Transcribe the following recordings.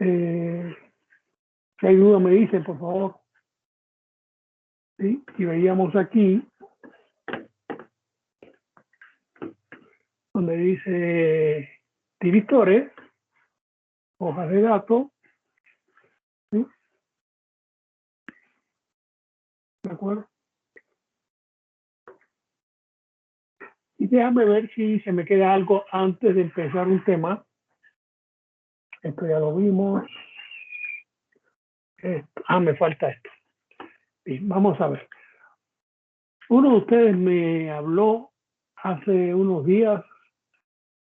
Si hay duda me dicen, por favor. ¿Sí? Y veíamos aquí donde dice tiristores, hojas de datos, ¿sí? ¿De acuerdo? Y déjame ver si se me queda algo antes de empezar un tema. Esto ya lo vimos. Me falta esto. Bien, vamos a ver. Uno de ustedes me habló hace unos días,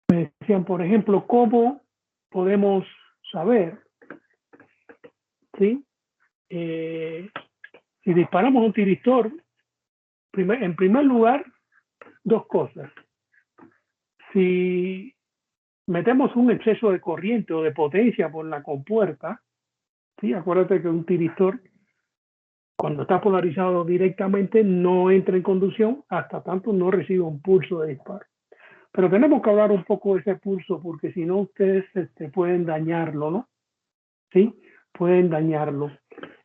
me decían, por ejemplo, cómo podemos saber, ¿sí? Si disparamos un tiristor, en primer lugar, dos cosas. Si metemos un exceso de corriente o de potencia por la compuerta, ¿sí? Acuérdate que un tiristor, cuando está polarizado directamente, no entra en conducción hasta tanto no reciba un pulso de disparo. Pero tenemos que hablar un poco de ese pulso porque si no ustedes pueden dañarlo, ¿no? ¿Sí? Pueden dañarlo.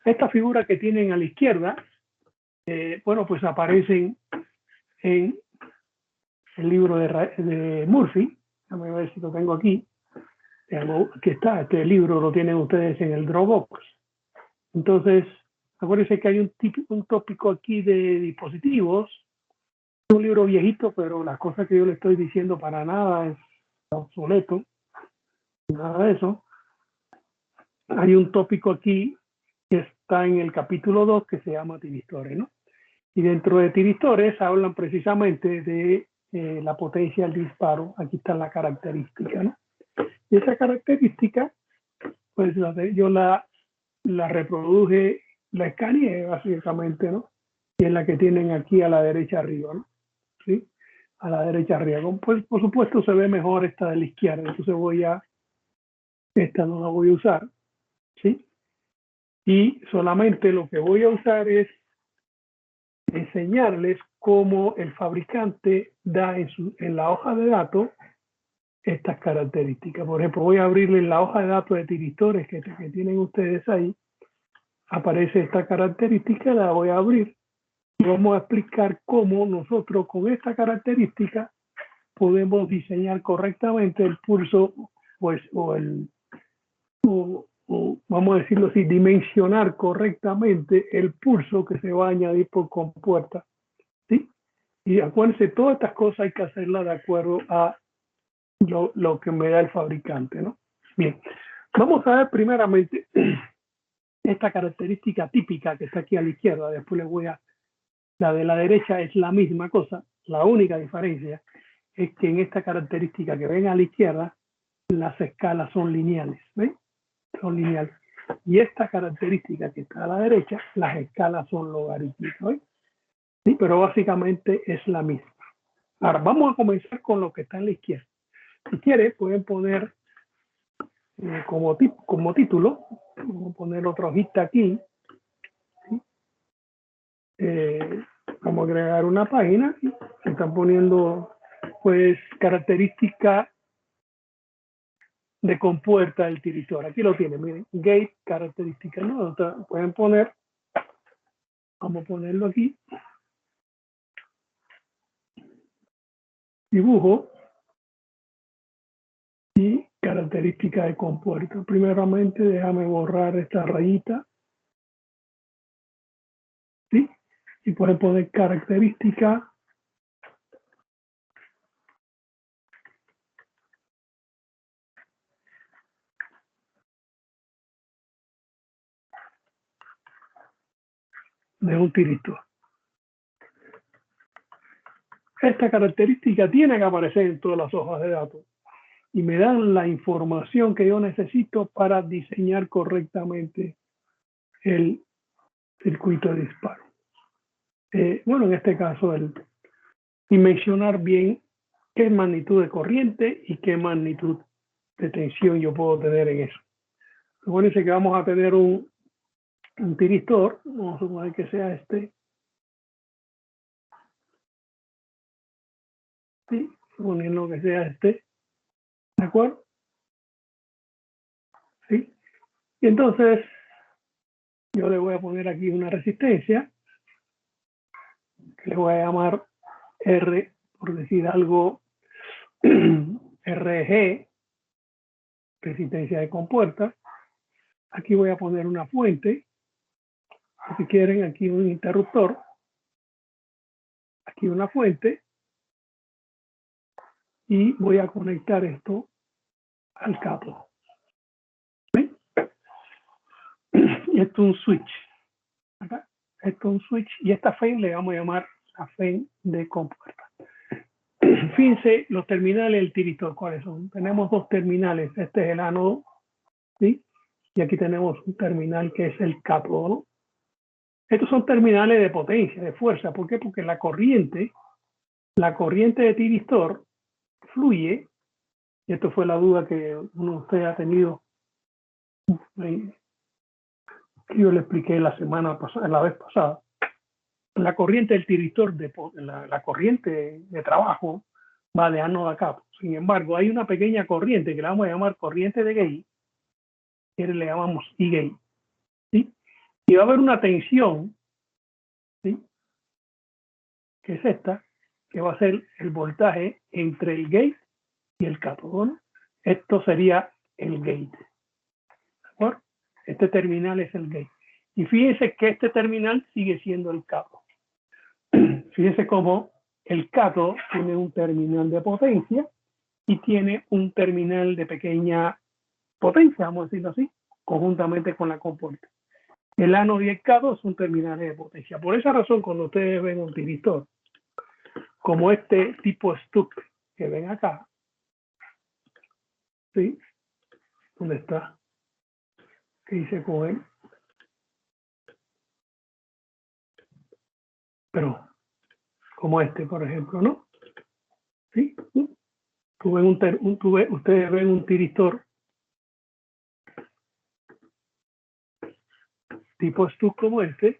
Esta figura que tienen a la izquierda, bueno, pues aparecen en el libro de Murphy. Déjame ver si lo tengo aquí. Aquí está, este libro lo tienen ustedes en el Dropbox. Entonces, acuérdense que hay un tópico aquí de dispositivos. Es un libro viejito, pero las cosas que yo le estoy diciendo para nada es obsoleto, nada de eso. Hay un tópico aquí que está en el capítulo 2 que se llama tiristores, ¿no? Y dentro de tiristores hablan precisamente de la potencia del disparo. Aquí está la característica, ¿no? Y esa característica, pues yo la reproduje, la escaneé básicamente, ¿no? Y es la que tienen aquí a la derecha arriba, ¿no? ¿Sí? A la derecha arriba. Pues, por supuesto se ve mejor esta de la izquierda, entonces esta no la voy a usar, ¿sí? Y solamente lo que voy a usar es enseñarles cómo el fabricante da en la hoja de datos estas características. Por ejemplo, voy a abrirles la hoja de datos de tiristores que tienen ustedes ahí. Aparece esta característica, la voy a abrir y vamos a explicar cómo nosotros con esta característica podemos diseñar correctamente el pulso, pues, o vamos a decirlo así, dimensionar correctamente el pulso que se va a añadir por compuerta, ¿sí? Y acuérdense, todas estas cosas hay que hacerlas de acuerdo a lo que me da el fabricante, ¿no? Bien, vamos a ver primeramente esta característica típica que está aquí a la izquierda, después les voy a... La de la derecha es la misma cosa, la única diferencia es que en esta característica que ven a la izquierda, las escalas son lineales, ¿ven? Son lineales. Y esta característica que está a la derecha, las escalas son logarítmicas, ¿ven? Sí, pero básicamente es la misma. Ahora, vamos a comenzar con lo que está en la izquierda. Si quieren, pueden poner como título, vamos a poner otra hojita aquí, ¿sí? Vamos a agregar una página, se están poniendo pues característica de compuerta del tiristor. Aquí lo tienen, miren, gate, característica, ¿no? Pueden poner, vamos a ponerlo aquí, dibujo y característica de compuerta. Primeramente, déjame borrar esta rayita, ¿sí? Y pueden poner característica de un tiristor. Esta característica tiene que aparecer en todas las hojas de datos y me dan la información que yo necesito para diseñar correctamente el circuito de disparo. Bueno, en este caso, dimensionar bien qué magnitud de corriente y qué magnitud de tensión yo puedo tener en eso. Acuérdense que vamos a tener un tiristor, vamos a suponer que sea este, ¿sí? Suponiendo que sea este, ¿de acuerdo? ¿Sí? Y entonces yo le voy a poner aquí una resistencia, que le voy a llamar R, por decir algo, RG, resistencia de compuerta. Aquí voy a poner una fuente, si quieren, aquí un interruptor, aquí una fuente, y voy a conectar esto al cátodo. ¿Ven? Y esto es un switch. Acá. Esto es un switch, y esta FEN le vamos a llamar la FEN de compuerta. Fíjense los terminales del tiristor, ¿cuáles son? Tenemos dos terminales, este es el ánodo, ¿sí? Y aquí tenemos un terminal que es el cátodo, ¿no? Estos son terminales de potencia, de fuerza. ¿Por qué? Porque la corriente de tiristor fluye, y esto fue la duda que uno de ustedes ha tenido, que yo le expliqué la vez pasada. La corriente del tiristor, la corriente de trabajo, va de ánodo a cátodo. Sin embargo, hay una pequeña corriente que la vamos a llamar corriente de Gauge, que le llamamos E-Gauge, ¿sí? Y va a haber una tensión, ¿sí? Que es esta, que va a ser el voltaje entre el gate y el cátodo, ¿no? Esto sería el gate. ¿De acuerdo? Este terminal es el gate. Y fíjense que este terminal sigue siendo el cátodo. Fíjense cómo el cátodo tiene un terminal de potencia y tiene un terminal de pequeña potencia, vamos a decirlo así, conjuntamente con la compuerta. El ánodo y el cátodo son terminales de potencia. Por esa razón, cuando ustedes ven un tiristor como este tipo stuck que ven acá, ¿sí? ¿Dónde está? ¿Qué dice con él? Pero como este, por ejemplo, ¿no? ¿Sí? Ustedes ven un tiristor tipo stuck como este,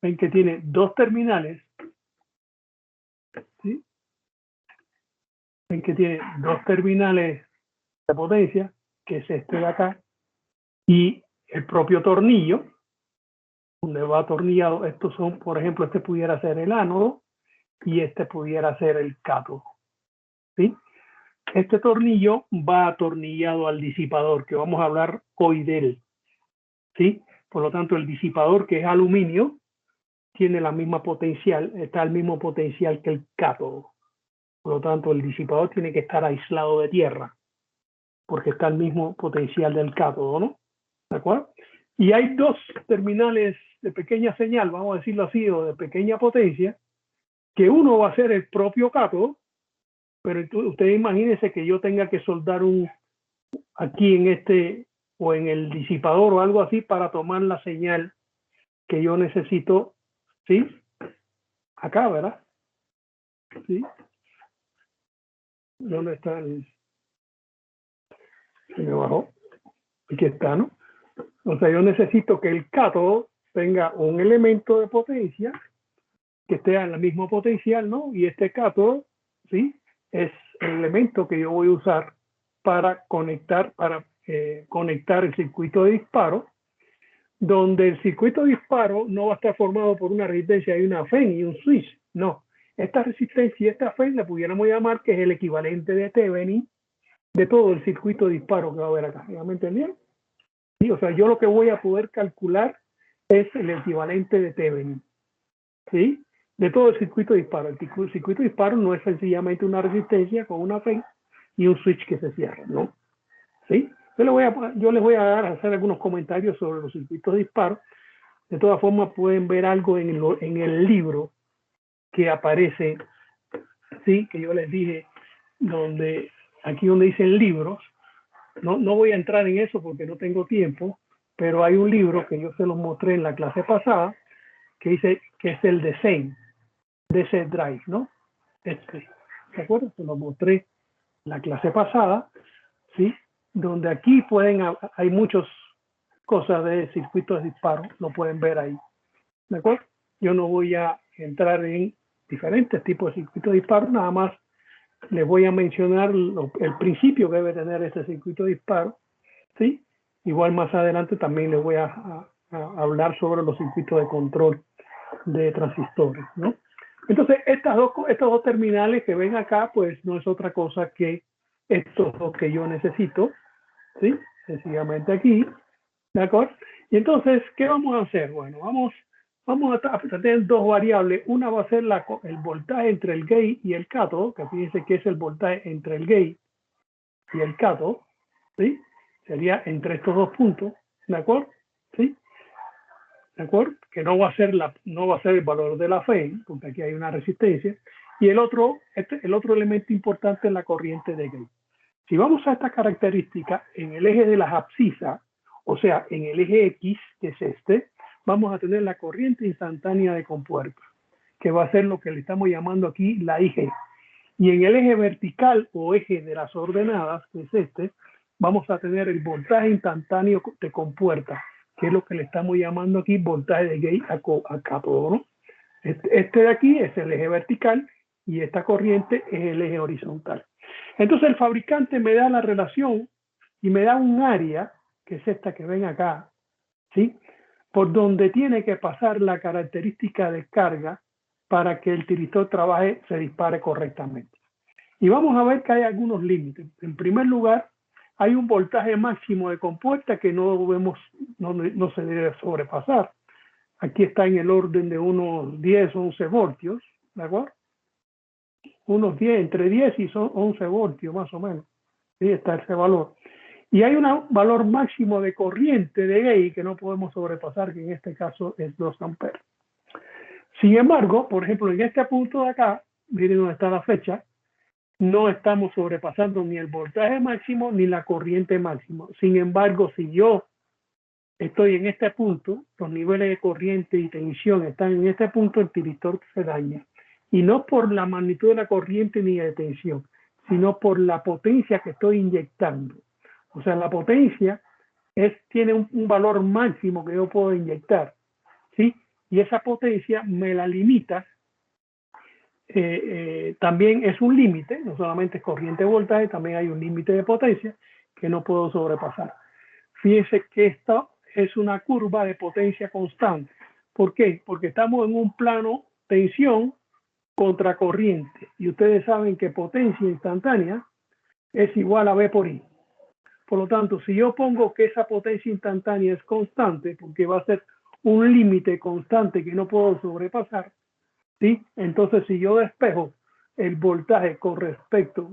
ven que tiene dos terminales, ¿sí? Ven que tiene dos terminales de potencia, que es este de acá, y el propio tornillo, donde va atornillado. Estos son, por ejemplo, este pudiera ser el ánodo y este pudiera ser el cátodo, ¿sí? Este tornillo va atornillado al disipador, que vamos a hablar hoy de él, ¿sí? Por lo tanto, el disipador, que es aluminio, tiene la misma potencial, está al mismo potencial que el cátodo. Por lo tanto, el disipador tiene que estar aislado de tierra, porque está al mismo potencial del cátodo, ¿no? ¿De acuerdo? Y hay dos terminales de pequeña señal, vamos a decirlo así, o de pequeña potencia, que uno va a ser el propio cátodo, pero ustedes imagínense que yo tenga que soldar aquí en este o en el disipador o algo así para tomar la señal que yo necesito, ¿sí? Acá, ¿verdad? ¿Sí? ¿Dónde está el? Se me bajó. Aquí está, ¿no? O sea, yo necesito que el cátodo tenga un elemento de potencia que esté en el mismo potencial, ¿no? Y este cátodo, ¿sí? Es el elemento que yo voy a usar para conectar el circuito de disparo, donde el circuito de disparo no va a estar formado por una resistencia y una FEN y un switch, no. Esta resistencia y esta FEN la pudiéramos llamar que es el equivalente de Thevenin de todo el circuito de disparo que va a haber acá. ¿Ya me entendieron? Sí, o sea, yo lo que voy a poder calcular es el equivalente de Thevenin, ¿sí? De todo el circuito de disparo. El circuito de disparo no es sencillamente una resistencia con una FEN y un switch que se cierra, ¿no? ¿Sí? Yo les voy a hacer algunos comentarios sobre los circuitos de disparo. De todas formas, pueden ver algo en el libro que aparece, ¿sí? Que yo les dije, aquí donde dicen libros. No voy a entrar en eso porque no tengo tiempo, pero hay un libro que yo se los mostré en la clase pasada, que dice que es el de Zen, DC Drive, ¿no? ¿Se acuerdan? Se los mostré en la clase pasada, ¿sí? Donde aquí hay muchas cosas de circuitos de disparo, lo pueden ver ahí, ¿de acuerdo? Yo no voy a entrar en diferentes tipos de circuitos de disparo, nada más les voy a mencionar el principio que debe tener este circuito de disparo, ¿sí? Igual más adelante también les voy a hablar sobre los circuitos de control de transistores, ¿no? Entonces, estos dos terminales que ven acá, pues no es otra cosa que estos dos que yo necesito, ¿sí? Sencillamente aquí, ¿de acuerdo? Y entonces, ¿qué vamos a hacer? Bueno, vamos a tener dos variables. Una va a ser el voltaje entre el gate y el cátodo, que fíjense que es el voltaje entre el gate y el cátodo, ¿sí? Sería entre estos dos puntos, ¿de acuerdo? ¿Sí? ¿De acuerdo? Que no va a ser el valor de la FEN, porque aquí hay una resistencia. Y el otro elemento importante es la corriente de gate. Si vamos a esta característica en el eje de las abscisas, o sea, en el eje X, que es este, vamos a tener la corriente instantánea de compuerta, que va a ser lo que le estamos llamando aquí la IG. Y en el eje vertical o eje de las ordenadas, que es este, vamos a tener el voltaje instantáneo de compuerta, que es lo que le estamos llamando aquí voltaje de gate a cátodo, ¿no? Este de aquí es el eje vertical y esta corriente es el eje horizontal. Entonces el fabricante me da la relación y me da un área, que es esta que ven acá, ¿sí? Por donde tiene que pasar la característica de carga para que el tiristor se dispare correctamente. Y vamos a ver que hay algunos límites. En primer lugar, hay un voltaje máximo de compuerta que no se debe sobrepasar. Aquí está en el orden de unos 10 o 11 voltios, ¿de acuerdo? Entre 10 y 11 voltios más o menos. Ahí está ese valor. Y hay un valor máximo de corriente de gate que no podemos sobrepasar, que en este caso es 2 amperes. Sin embargo, por ejemplo, en este punto de acá, miren dónde está la flecha, no estamos sobrepasando ni el voltaje máximo ni la corriente máxima. Sin embargo, si yo estoy en este punto, los niveles de corriente y tensión están en este punto, el tiristor se daña. Y no por la magnitud de la corriente ni de tensión, sino por la potencia que estoy inyectando. O sea, la potencia tiene un valor máximo que yo puedo inyectar, ¿sí? Y esa potencia me la limita. También es un límite, no solamente es corriente de voltaje, también hay un límite de potencia que no puedo sobrepasar. Fíjense que esto es una curva de potencia constante. ¿Por qué? Porque estamos en un plano tensión contra corriente. Y ustedes saben que potencia instantánea es igual a V por I. Por lo tanto, si yo pongo que esa potencia instantánea es constante, porque va a ser un límite constante que no puedo sobrepasar, ¿sí? Entonces, si yo despejo el voltaje con respecto,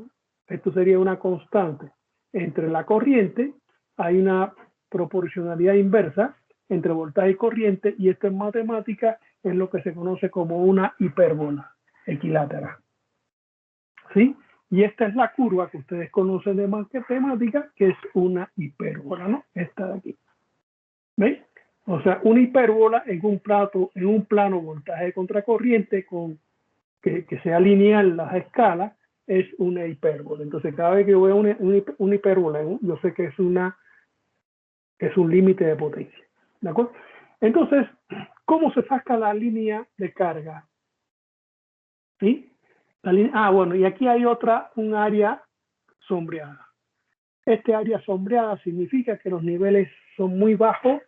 esto sería una constante entre la corriente, hay una proporcionalidad inversa entre voltaje y corriente, y esto en matemática es lo que se conoce como una hipérbola equilátera, ¿sí? Y esta es la curva que ustedes conocen de matemática, que es una hipérbola, ¿no? Esta de aquí. ¿Veis? O sea, una hipérbola en un plano voltaje contra corriente que sea lineal las escalas, es una hipérbola. Entonces, cada vez que yo veo una hipérbola, yo sé que es un límite de potencia. ¿De acuerdo? Entonces, ¿cómo se saca la línea de carga? ¿Sí? Bueno, y aquí hay un área sombreada. Este área sombreada significa que los niveles son muy bajos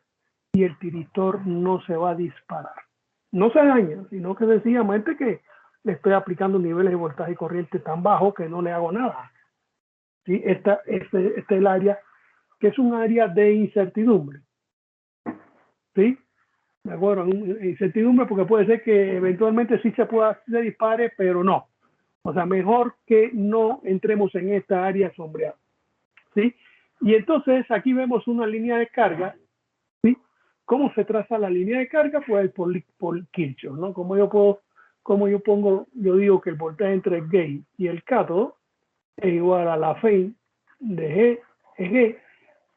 y el tiristor no se va a disparar. No se daña, sino que sencillamente que le estoy aplicando niveles de voltaje y corriente tan bajos que no le hago nada. ¿Sí? Este es el área que es un área de incertidumbre. ¿Sí? De acuerdo, incertidumbre porque puede ser que eventualmente sí se dispare, pero no. O sea, mejor que no entremos en esta área sombreada. ¿Sí? Y entonces aquí vemos una línea de carga. ¿Sí? ¿Cómo se traza la línea de carga? Pues por Kirchhoff, ¿no? Yo digo que el voltaje entre el gate y el cátodo es igual a la FEN de G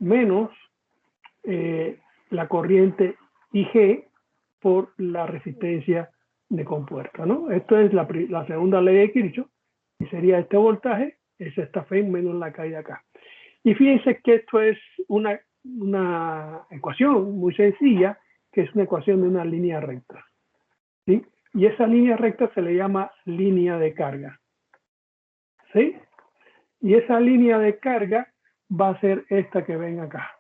menos la corriente IG por la resistencia de compuerta, ¿no? Esto es la segunda ley de Kirchhoff, y sería este voltaje, es esta FEN menos la caída acá. Y fíjense que esto es una ecuación muy sencilla, que es una ecuación de una línea recta, ¿sí? Y esa línea recta se le llama línea de carga, ¿sí? Y esa línea de carga va a ser esta que ven acá,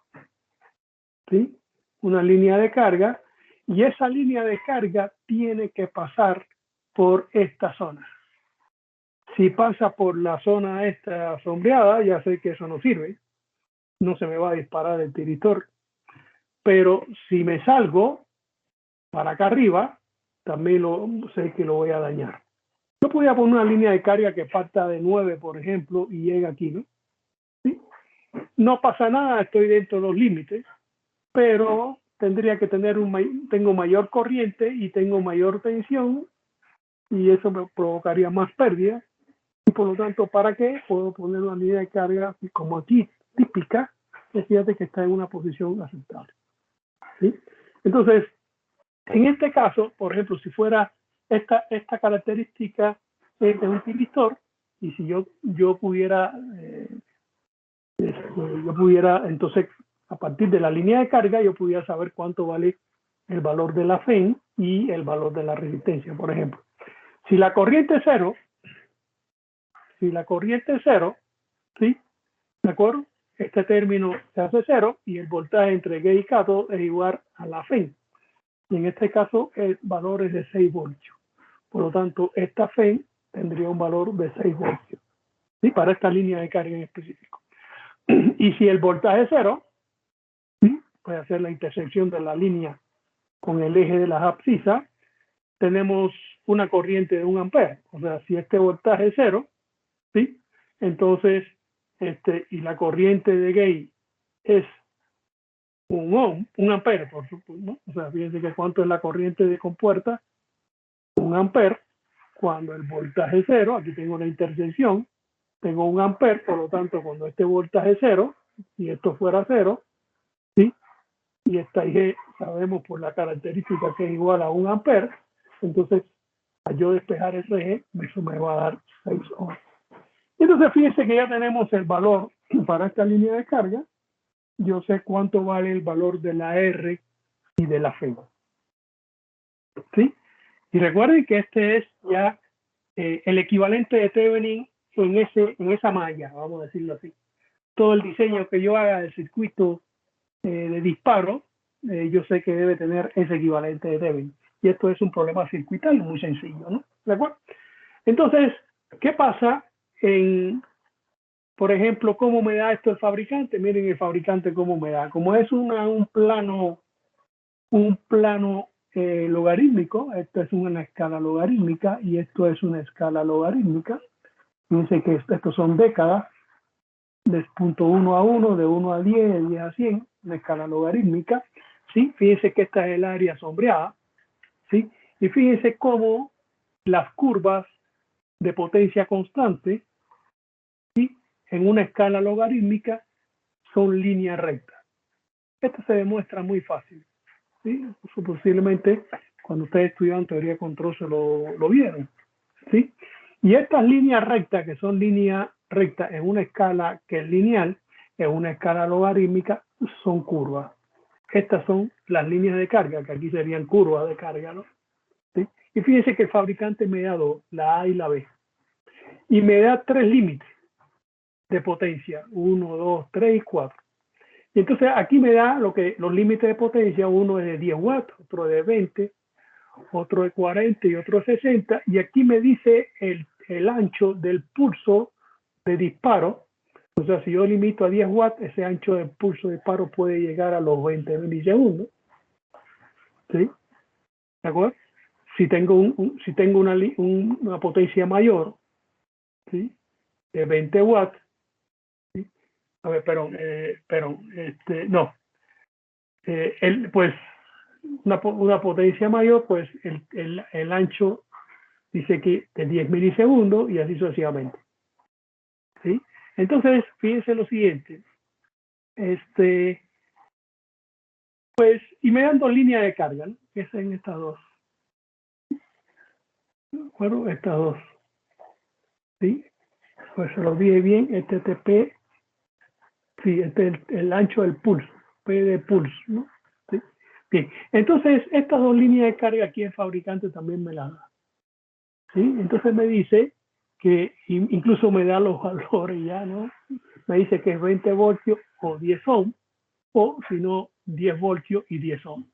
¿sí? Una línea de carga, y esa línea de carga tiene que pasar por esta zona. Si pasa por la zona esta sombreada, ya sé que eso no sirve, no se me va a disparar el tiristor, pero si me salgo para acá arriba, también sé que lo voy a dañar. Yo podría poner una línea de carga que parta de 9, por ejemplo, y llega aquí, ¿no? ¿Sí? No pasa nada, estoy dentro de los límites, pero tendría que tener tengo mayor corriente y tengo mayor tensión, y eso me provocaría más pérdida. Y por lo tanto, ¿para qué? Puedo poner una línea de carga como aquí, típica, que fíjate que está en una posición aceptable. ¿Sí? Entonces, en este caso, por ejemplo, si fuera esta característica de un tiristor, y si yo pudiera, entonces, a partir de la línea de carga, yo pudiera saber cuánto vale el valor de la FEN y el valor de la resistencia, por ejemplo. Si la corriente es cero, ¿sí? ¿De acuerdo? Este término se hace cero y el voltaje entre gate y cátodo es igual a la FEN. Y en este caso el valor es de 6 voltios. Por lo tanto, esta FEN tendría un valor de 6 voltios, ¿sí? Para esta línea de carga en específico. Y si el voltaje es cero, ¿sí? Puede hacer la intersección de la línea con el eje de las abscisas, tenemos una corriente de 1 ampere. O sea, si este voltaje es cero, ¿sí? Entonces, y la corriente de gate es 1 ohm, 1 ampere, por supuesto, ¿no? O sea, fíjense que cuánto es la corriente de compuerta, 1 ampere, cuando el voltaje es cero, aquí tengo la intersección, tengo 1 ampere, por lo tanto, cuando este voltaje es cero, y esto fuera cero, ¿sí? Y esta IG sabemos por la característica que es igual a 1 ampere, entonces, al yo despejar ese eje, eso me va a dar 6 ohms. Entonces, fíjense que ya tenemos el valor para esta línea de carga. Yo sé cuánto vale el valor de la R y de la FEN. ¿Sí? Y recuerden que este es ya el equivalente de Thevenin en esa malla, vamos a decirlo así. Todo el diseño que yo haga del circuito de disparo, yo sé que debe tener ese equivalente de Thevenin. Y esto es un problema circuital muy sencillo, ¿no? ¿De acuerdo? Entonces, ¿qué pasa por ejemplo, cómo me da esto el fabricante? Miren el fabricante cómo me da. Como es un plano logarítmico, esto es una escala logarítmica y esto es una escala logarítmica. Fíjense que estos son décadas, de punto 1 a 1, de 1 a 10, de 10 a 100, una escala logarítmica. ¿Sí? Fíjense que esta es el área sombreada. ¿Sí? Y fíjense cómo las curvas de potencia constante, ¿sí? En una escala logarítmica son líneas rectas. Esto se demuestra muy fácil. ¿Sí? Posiblemente cuando ustedes estudiaban teoría de control se lo vieron. ¿Sí? Y estas líneas rectas, que son líneas rectas en una escala que es lineal, en una escala logarítmica, son curvas. Estas son las líneas de carga, que aquí serían curvas de carga, ¿no? ¿Sí? Y fíjense que el fabricante me da dos, la A y la B. Y me da 3 límites de potencia, 1, 2, 3 y 4. Y entonces aquí me da los límites de potencia, uno es de 10 watts, otro de 20, otro de 40 y otro de 60. Y aquí me dice el ancho del pulso de disparo. O sea, si yo limito a 10 watts, ese ancho del pulso de disparo puede llegar a los 20 milisegundos. ¿Sí? ¿De acuerdo? Si tengo, una potencia mayor, ¿sí? De 20 watts, ¿sí? A ver, no. Pues una potencia mayor, pues el ancho dice que de 10 milisegundos y así sucesivamente. ¿Sí? Entonces, fíjense lo siguiente. Pues, y me dan dos líneas de carga, ¿no? Que es en estas dos. ¿De acuerdo? Estas dos. ¿Sí? Pues se lo dije bien, este TP, sí, este es el ancho del pulso, P de pulso, ¿no? ¿Sí? Bien, entonces estas dos líneas de carga aquí el fabricante también me las da. ¿Sí? Entonces me dice que incluso me da los valores ya, ¿no? Me dice que es 20 voltios o 10 ohms, o si no, 10 voltios y 10 ohms.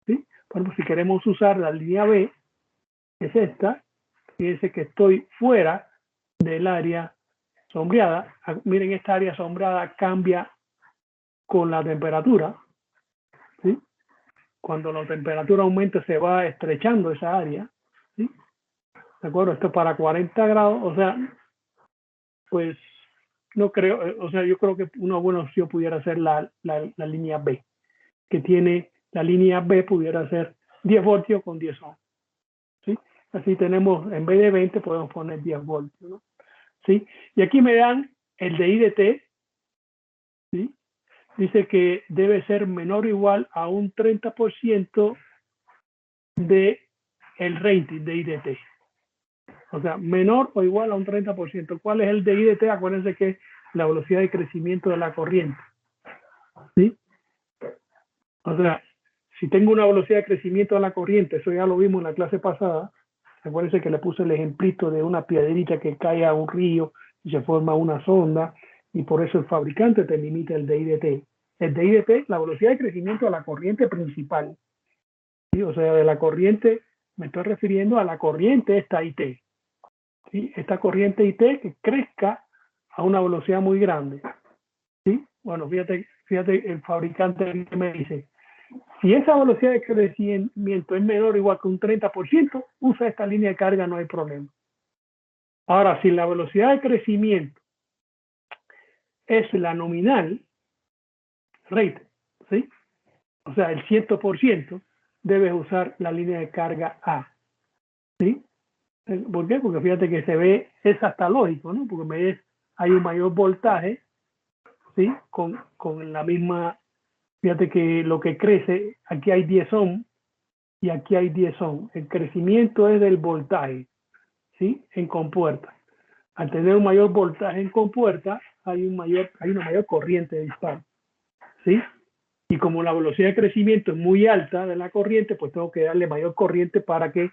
¿Sí? Por ejemplo, si queremos usar la línea B, es esta, fíjense que estoy fuera del área sombreada. Miren, esta área sombreada cambia con la temperatura. ¿Sí? Cuando la temperatura aumenta, se va estrechando esa área. ¿Sí? ¿De acuerdo? Esto es para 40 grados, o sea, pues no creo, o sea, yo creo que una buena opción pudiera ser la línea B, que tiene la línea B pudiera ser 10 voltios con 10 ohms. ¿Sí? Así tenemos, en vez de 20, podemos poner 10 voltios, ¿no? ¿Sí? Y aquí me dan el de IDT, ¿sí? Dice que debe ser menor o igual a un 30% de el rating de IDT. O sea, menor o igual a un 30%. ¿Cuál es el de IDT? Acuérdense que es la velocidad de crecimiento de la corriente. ¿Sí? O sea, si tengo una velocidad de crecimiento de la corriente, eso ya lo vimos en la clase pasada. Acuérdense que le puse el ejemplito de una piedrita que cae a un río y se forma una sonda, y por eso el fabricante te limita el de IDT. El de IDT, la velocidad de crecimiento de la corriente principal. ¿Sí? O sea, de la corriente, me estoy refiriendo a la corriente esta IT. ¿Sí? Esta corriente IT que crezca a una velocidad muy grande. ¿Sí? Bueno, fíjate el fabricante que me dice, si esa velocidad de crecimiento es menor o igual que un 30%, usa esta línea de carga, no hay problema. Ahora, si la velocidad de crecimiento es la nominal, rate, ¿sí? O sea, el 100%, debes usar la línea de carga A. ¿Sí? ¿Por qué? Porque fíjate que se ve, es hasta lógico, ¿no? Porque hay un mayor voltaje, ¿sí? Con la misma, fíjate que lo que crece, aquí hay 10 ohms y aquí hay 10 ohms. El crecimiento es del voltaje, ¿sí? En compuerta. Al tener un mayor voltaje en compuerta, hay una mayor corriente de disparo, ¿sí? Y como la velocidad de crecimiento es muy alta de la corriente, pues tengo que darle mayor corriente para que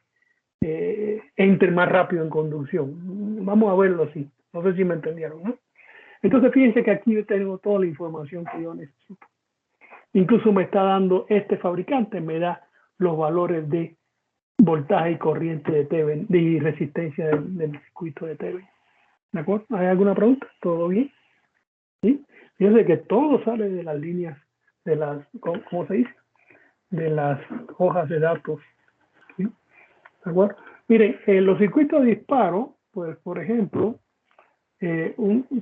entre más rápido en conducción. Vamos a verlo así. No sé si me entendieron, ¿no? Entonces fíjense que aquí yo tengo toda la información que yo necesito. Incluso me está dando este fabricante, me da los valores de voltaje y corriente de Thevenin, de resistencia del circuito de Thevenin. ¿De acuerdo? ¿Hay alguna pregunta? ¿Todo bien? ¿Sí? Fíjense que todo sale de las líneas, de las, ¿cómo se dice? De las hojas de datos. ¿Sí? ¿De acuerdo? Miren, los circuitos de disparo, pues por ejemplo,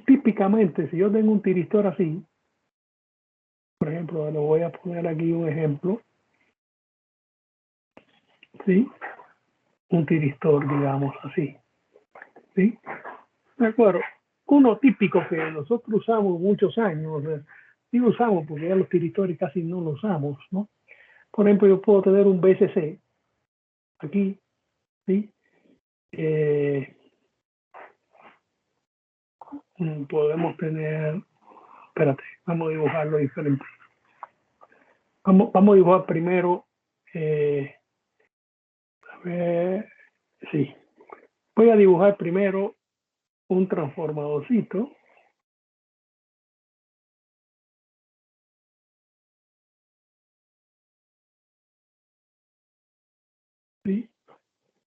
típicamente, si yo tengo un tiristor así, por ejemplo, le voy a poner aquí un ejemplo, ¿sí? Un tiristor, digamos así, ¿sí? De acuerdo. Uno típico que nosotros usamos muchos años, digo usamos porque ya los tiristores casi no los usamos, ¿no? Por ejemplo, yo puedo tener un BCC aquí, ¿sí? Podemos tener, espérate, vamos a dibujarlo diferente. Vamos a dibujar primero, a ver, sí. Voy a dibujar primero un transformadorcito. ¿Sí?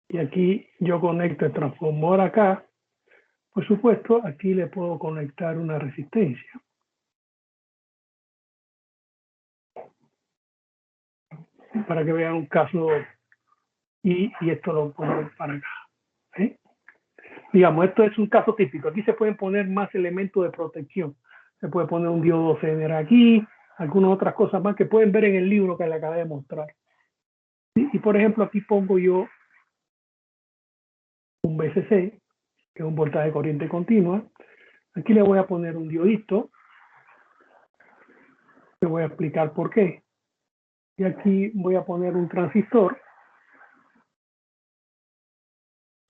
Y aquí yo conecto el transformador acá. Por supuesto, aquí le puedo conectar una resistencia. Para que vean un caso, y esto lo pongo para acá. ¿Sí? Digamos, esto es un caso típico. Aquí se pueden poner más elementos de protección. Se puede poner un diodo CNR aquí, algunas otras cosas más que pueden ver en el libro que le acabé de mostrar. ¿Sí? Y por ejemplo, aquí pongo yo un BCC, que es un voltaje de corriente continua. Aquí le voy a poner un diodito. Te voy a explicar por qué. Y aquí voy a poner un transistor.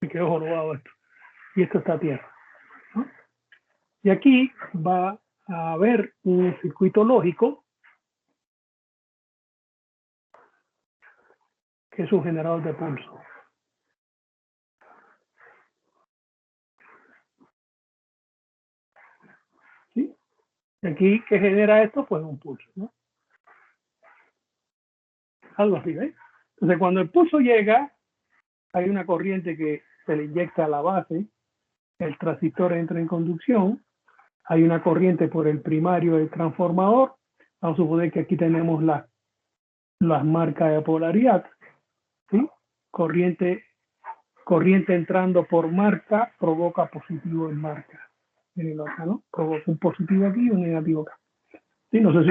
Me quedó jorobado esto. Y esto está a tierra, ¿no? Y aquí va a haber un circuito lógico, que es un generador de pulso. ¿Sí? Y aquí, ¿qué genera esto? Pues un pulso, ¿no? algo así, ¿ves? Entonces, cuando el pulso llega, hay una corriente que se le inyecta a la base, el transistor entra en conducción, hay una corriente por el primario del transformador. Vamos a suponer que aquí tenemos las marcas de polaridad, ¿sí? Corriente entrando por marca provoca positivo en marca. Miren acá, ¿no? Provoca un positivo aquí y un negativo acá. Sí, no sé si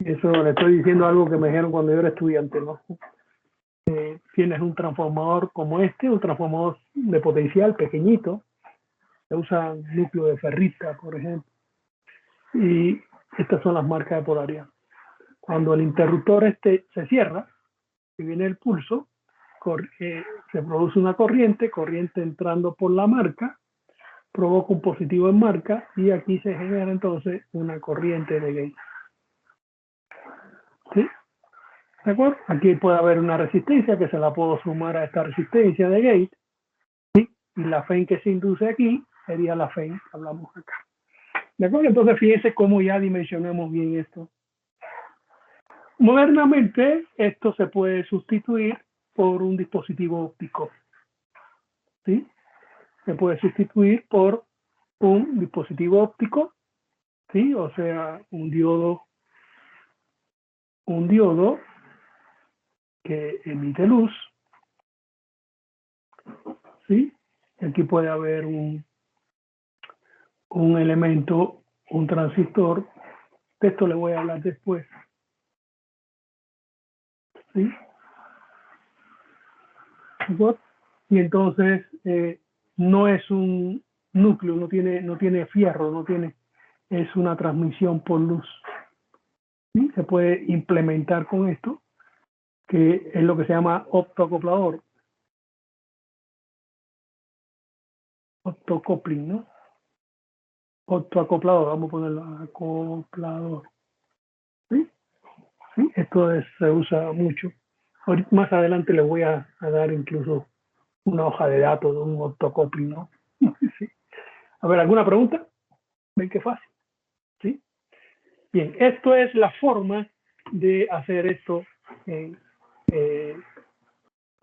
eso le estoy diciendo algo que me dijeron cuando yo era estudiante, ¿no? Tienes un transformador como este, un transformador de potencial pequeñito, se usa núcleo de ferrita, por ejemplo, y estas son las marcas de polaridad. Cuando el interruptor se cierra y viene el pulso, se produce una corriente entrando por la marca, provoca un positivo en marca y aquí se genera entonces una corriente de gate. ¿Sí? ¿De acuerdo? Aquí puede haber una resistencia que se la puedo sumar a esta resistencia de gate, ¿sí? Y la FEN que se induce aquí sería la FEN que hablamos acá. ¿De acuerdo? Entonces fíjense cómo ya dimensionamos bien esto. Modernamente esto se puede sustituir por un dispositivo óptico, ¿sí? Se puede sustituir por un dispositivo óptico, ¿sí? O sea, un diodo que emite luz, ¿sí? Aquí puede haber un elemento, un transistor. De esto le voy a hablar después, ¿sí? Y entonces no es un núcleo, no tiene fierro, es una transmisión por luz. ¿Sí? Se puede implementar con esto, que es lo que se llama optoacoplador, optocoupling, ¿no? Optoacoplador, vamos a ponerlo acoplador. ¿Sí? ¿Sí? Esto se usa mucho. Ahorita, más adelante les voy a dar incluso una hoja de datos de un optocoupling, ¿no? Sí. A ver, ¿alguna pregunta? ¿Ven qué fácil? ¿Sí? Bien, esto es la forma de hacer esto. ¿Hay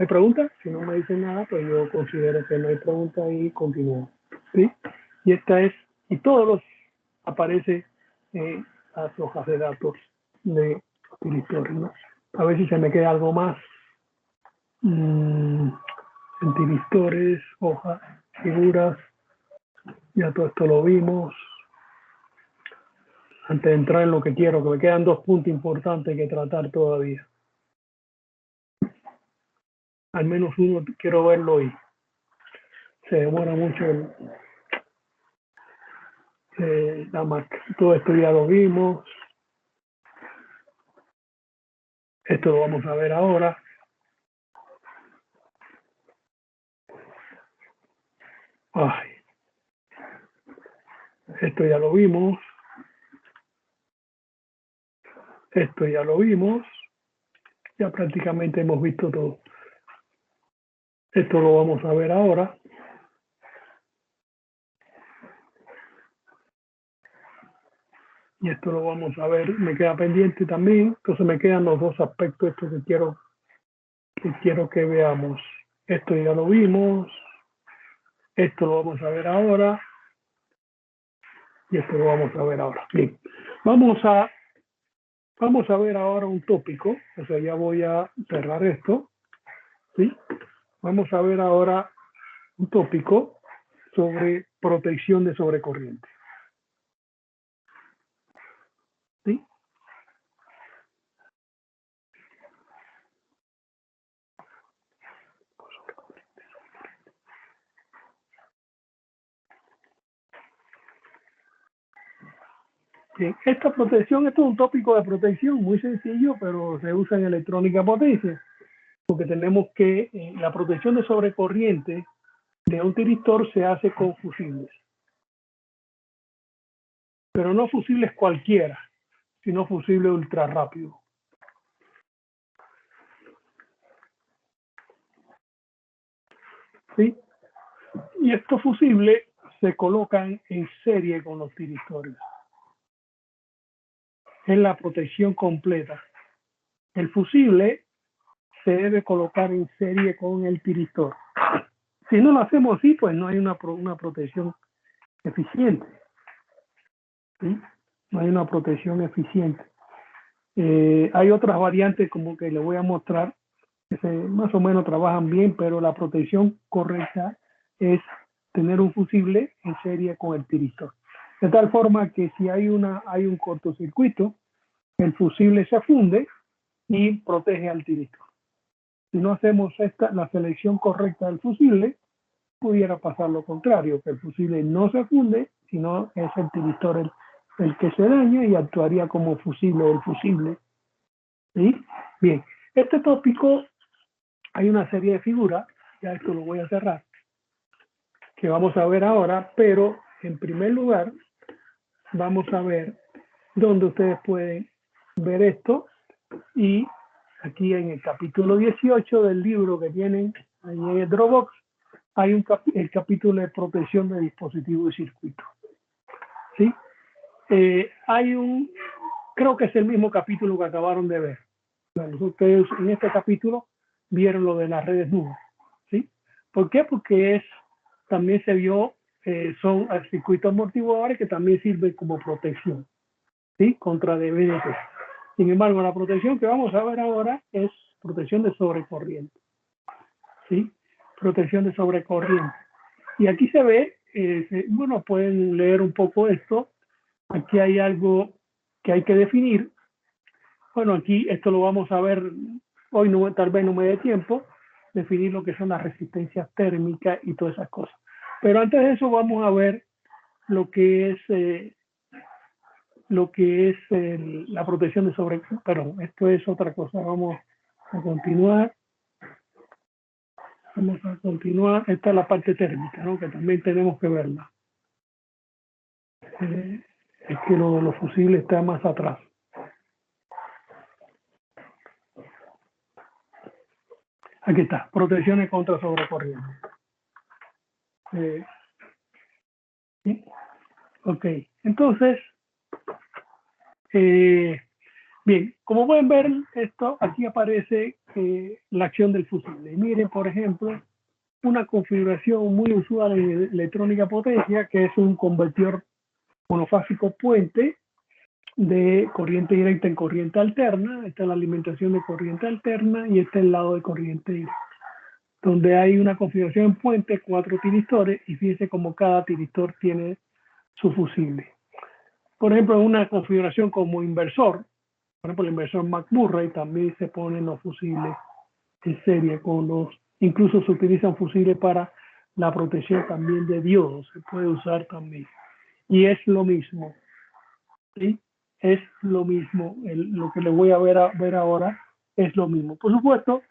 preguntas? Si no me dicen nada, pues yo considero que no hay pregunta y continúo. ¿Sí? Y todos los aparece en las hojas de datos de utilitores, ¿no? A ver si se me queda algo más. Utilitores, hojas, figuras, ya todo esto lo vimos. Antes de entrar en lo que quiero, que me quedan dos puntos importantes que tratar todavía. Al menos uno quiero verlo hoy. Se demora mucho la marca. Todo esto ya lo vimos. Esto lo vamos a ver ahora. Ay. Esto ya lo vimos. Esto ya lo vimos. Ya prácticamente hemos visto todo. Esto lo vamos a ver ahora. Y esto lo vamos a ver. Me queda pendiente también. Entonces me quedan los dos aspectos estos que quiero que veamos. Esto ya lo vimos. Esto lo vamos a ver ahora. Y esto lo vamos a ver ahora. Bien. Vamos a ver ahora un tópico. O sea, ya voy a cerrar esto. ¿Sí? Vamos a ver ahora un tópico sobre protección de sobrecorriente. ¿Sí? Bien, esta protección, esto es un tópico de protección muy sencillo, pero se usa en electrónica potencia, porque tenemos que la protección de sobrecorriente de un tiristor se hace con fusibles, pero no fusibles cualquiera, sino fusibles ultra rápido. ¿Sí? Y estos fusibles se colocan en serie con los tiristores. Es la protección completa. el fusible se debe colocar en serie con el tiristor. Si no lo hacemos así, pues no hay una protección eficiente. ¿Sí? No hay una protección eficiente. Hay otras variantes como que les voy a mostrar que más o menos trabajan bien, pero la protección correcta es tener un fusible en serie con el tiristor. De tal forma que si hay un cortocircuito, el fusible se funde y protege al tiristor. Si no hacemos la selección correcta del fusible, pudiera pasar lo contrario, que el fusible no se funde, sino es el tiristor el que se daña y actuaría como fusible del fusible. ¿Sí? Bien, este tópico hay una serie de figuras, ya esto lo voy a cerrar, que vamos a ver ahora, pero en primer lugar vamos a ver dónde ustedes pueden ver esto, y aquí en el capítulo 18 del libro que tienen ahí en el Dropbox hay el capítulo de protección de dispositivos y circuitos. ¿Sí? Creo que es el mismo capítulo que acabaron de ver. Bueno, ustedes en este capítulo vieron lo de las redes nubes. ¿Sí? ¿Por qué? Porque también se vio, son circuitos amortiguadores que también sirven como protección, ¿sí? Contra DVDT. Sin embargo, la protección que vamos a ver ahora es protección de sobrecorriente. ¿Sí? Protección de sobrecorriente. Y aquí se ve, bueno, pueden leer un poco esto. Aquí hay algo que hay que definir. Bueno, aquí esto lo vamos a ver, hoy no, tal vez no me dé tiempo, definir lo que son las resistencias térmicas y todas esas cosas. Pero antes de eso vamos a ver lo que es la protección de sobrecorriente. Perdón, esto es otra cosa. Vamos a continuar. Esta es la parte térmica, ¿no? Que también tenemos que verla. Es que lo de los fusibles está más atrás. Aquí está, protecciones contra sobrecorriente. ¿Sí? Ok, entonces, bien, como pueden ver, aquí aparece la acción del fusible. Miren, por ejemplo, una configuración muy usual en electrónica potencia, que es un convertidor monofásico puente de corriente directa en corriente alterna. Esta es la alimentación de corriente alterna y este es el lado de corriente directa, donde hay una configuración en puente, 4 tiristores, y fíjense cómo cada tiristor tiene su fusible. Por ejemplo, en una configuración como inversor, por ejemplo, el inversor McMurray, también se ponen los fusibles en serie incluso se utilizan fusibles para la protección también de diodos, se puede usar también. Y es lo mismo, ¿sí? Es lo mismo, lo que les voy a ver ahora es lo mismo. Por supuesto,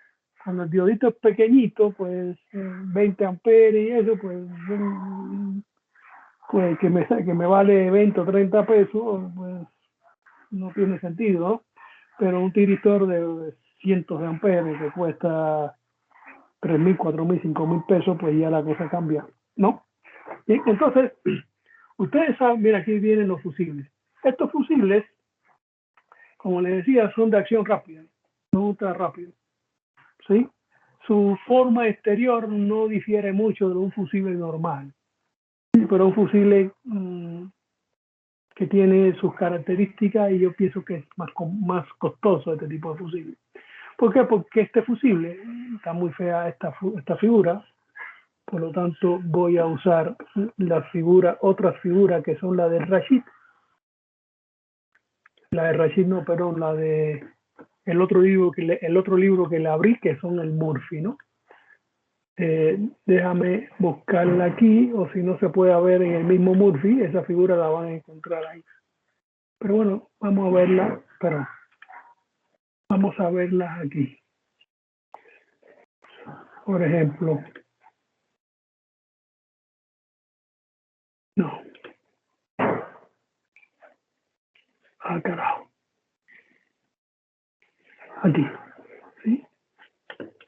cuando el diodito es pequeñito, pues 20 amperes y eso, pues que me vale 20 o 30 pesos, pues no tiene sentido, ¿no? Pero un tiristor de cientos de amperes que cuesta 3.000, 4.000, 5.000 pesos, pues ya la cosa cambia, ¿no? Y entonces, ustedes saben, mira, aquí vienen los fusibles. Estos fusibles, como les decía, son de acción rápida, no ultra rápido, ¿sí? Su forma exterior no difiere mucho de un fusible normal, ¿sí? Pero un fusible que tiene sus características y yo pienso que es más costoso este tipo de fusible. ¿Por qué? Porque este fusible, está muy fea esta figura, por lo tanto voy a usar otras figuras que son la de Rashid. La de Rashid no, perdón, la de el otro libro que le abrí, que son el Murphy, ¿no? Déjame buscarla aquí, o si no se puede ver en el mismo Murphy, esa figura la van a encontrar ahí. Pero bueno, vamos a verla aquí. Por ejemplo, no. Carajo. Aquí. ¿Sí?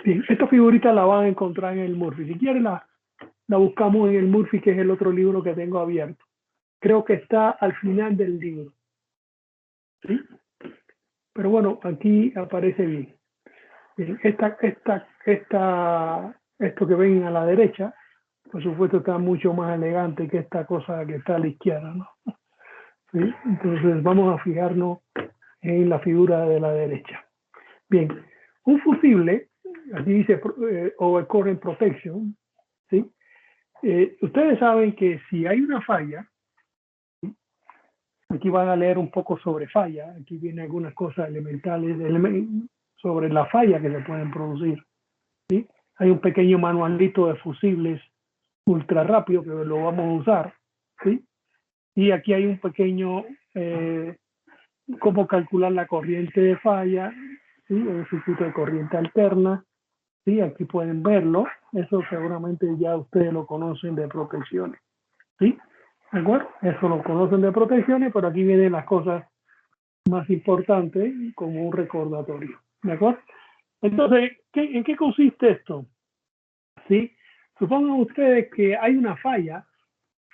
Bien, esta figurita la van a encontrar en el Murphy. Si quieren la buscamos en el Murphy, que es el otro libro que tengo abierto. Creo que está al final del libro. ¿Sí? Pero bueno, aquí aparece bien. Bien, esto que ven a la derecha, por supuesto, está mucho más elegante que esta cosa que está a la izquierda, ¿no? ¿Sí? Entonces vamos a fijarnos en la figura de la derecha. Bien, un fusible, aquí dice Overcurrent Protection, ¿sí? Ustedes saben que si hay una falla, ¿sí? Aquí van a leer un poco sobre falla, aquí vienen algunas cosas elementales sobre la falla que se pueden producir, ¿sí? Hay un pequeño manualito de fusibles ultra rápido que lo vamos a usar, ¿sí? Y aquí hay un pequeño cómo calcular la corriente de falla, ¿sí? Un circuito de corriente alterna, ¿sí? Aquí pueden verlo, eso seguramente ya ustedes lo conocen de protecciones, ¿sí? ¿De acuerdo? Eso lo conocen de protecciones, pero aquí vienen las cosas más importantes como un recordatorio, ¿de acuerdo? Entonces, ¿en qué consiste esto? ¿Sí? Supongan ustedes que hay una falla,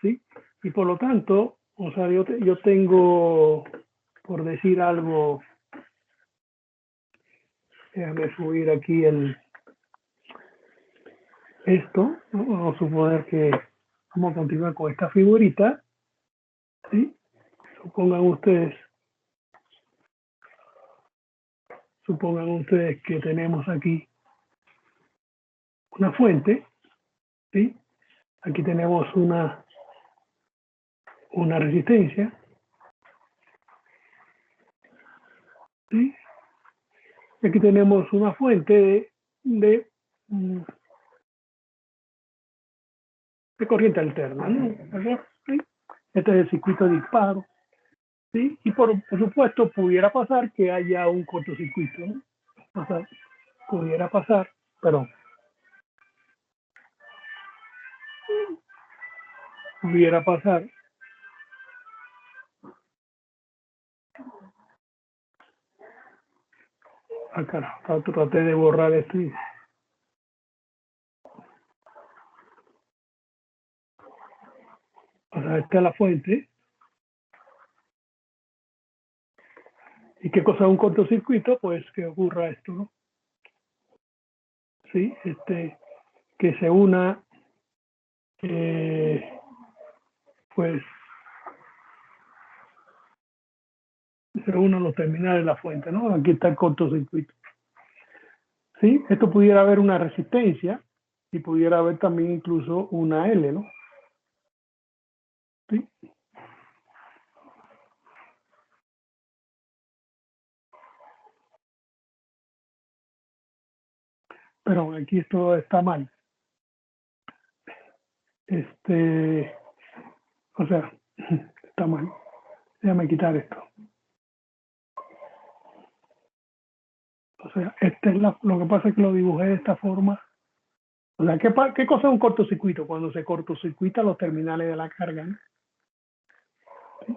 ¿sí? Y por lo tanto, o sea, yo tengo, por decir algo, déjame subir aquí esto, ¿no? Vamos a suponer que vamos a continuar con esta figurita, ¿sí? Supongan ustedes que tenemos aquí una fuente, ¿sí? Aquí tenemos una resistencia, ¿sí? Y aquí tenemos una fuente de, mm, de corriente alterna, ¿no? ¿Sí? Este es el circuito de disparo, ¿sí? Y por supuesto pudiera pasar que haya un cortocircuito, ¿no? O sea, pudiera pasar, perdón, pudiera pasar, acá traté de borrar esto, o sea, esta es la fuente, y qué cosa es un cortocircuito, pues que ocurra esto, ¿no? Sí, que se una, pues, se unan los terminales de la fuente, ¿no? Aquí está el cortocircuito. Sí, esto pudiera haber una resistencia y pudiera haber también incluso una L, ¿no? Sí, pero aquí esto está mal. Este, o sea, está mal. Déjame quitar esto. O sea, lo que pasa es que lo dibujé de esta forma. O sea, ¿qué cosa es un cortocircuito? Cuando se cortocircuitan los terminales de la carga, ¿no? ¿Sí?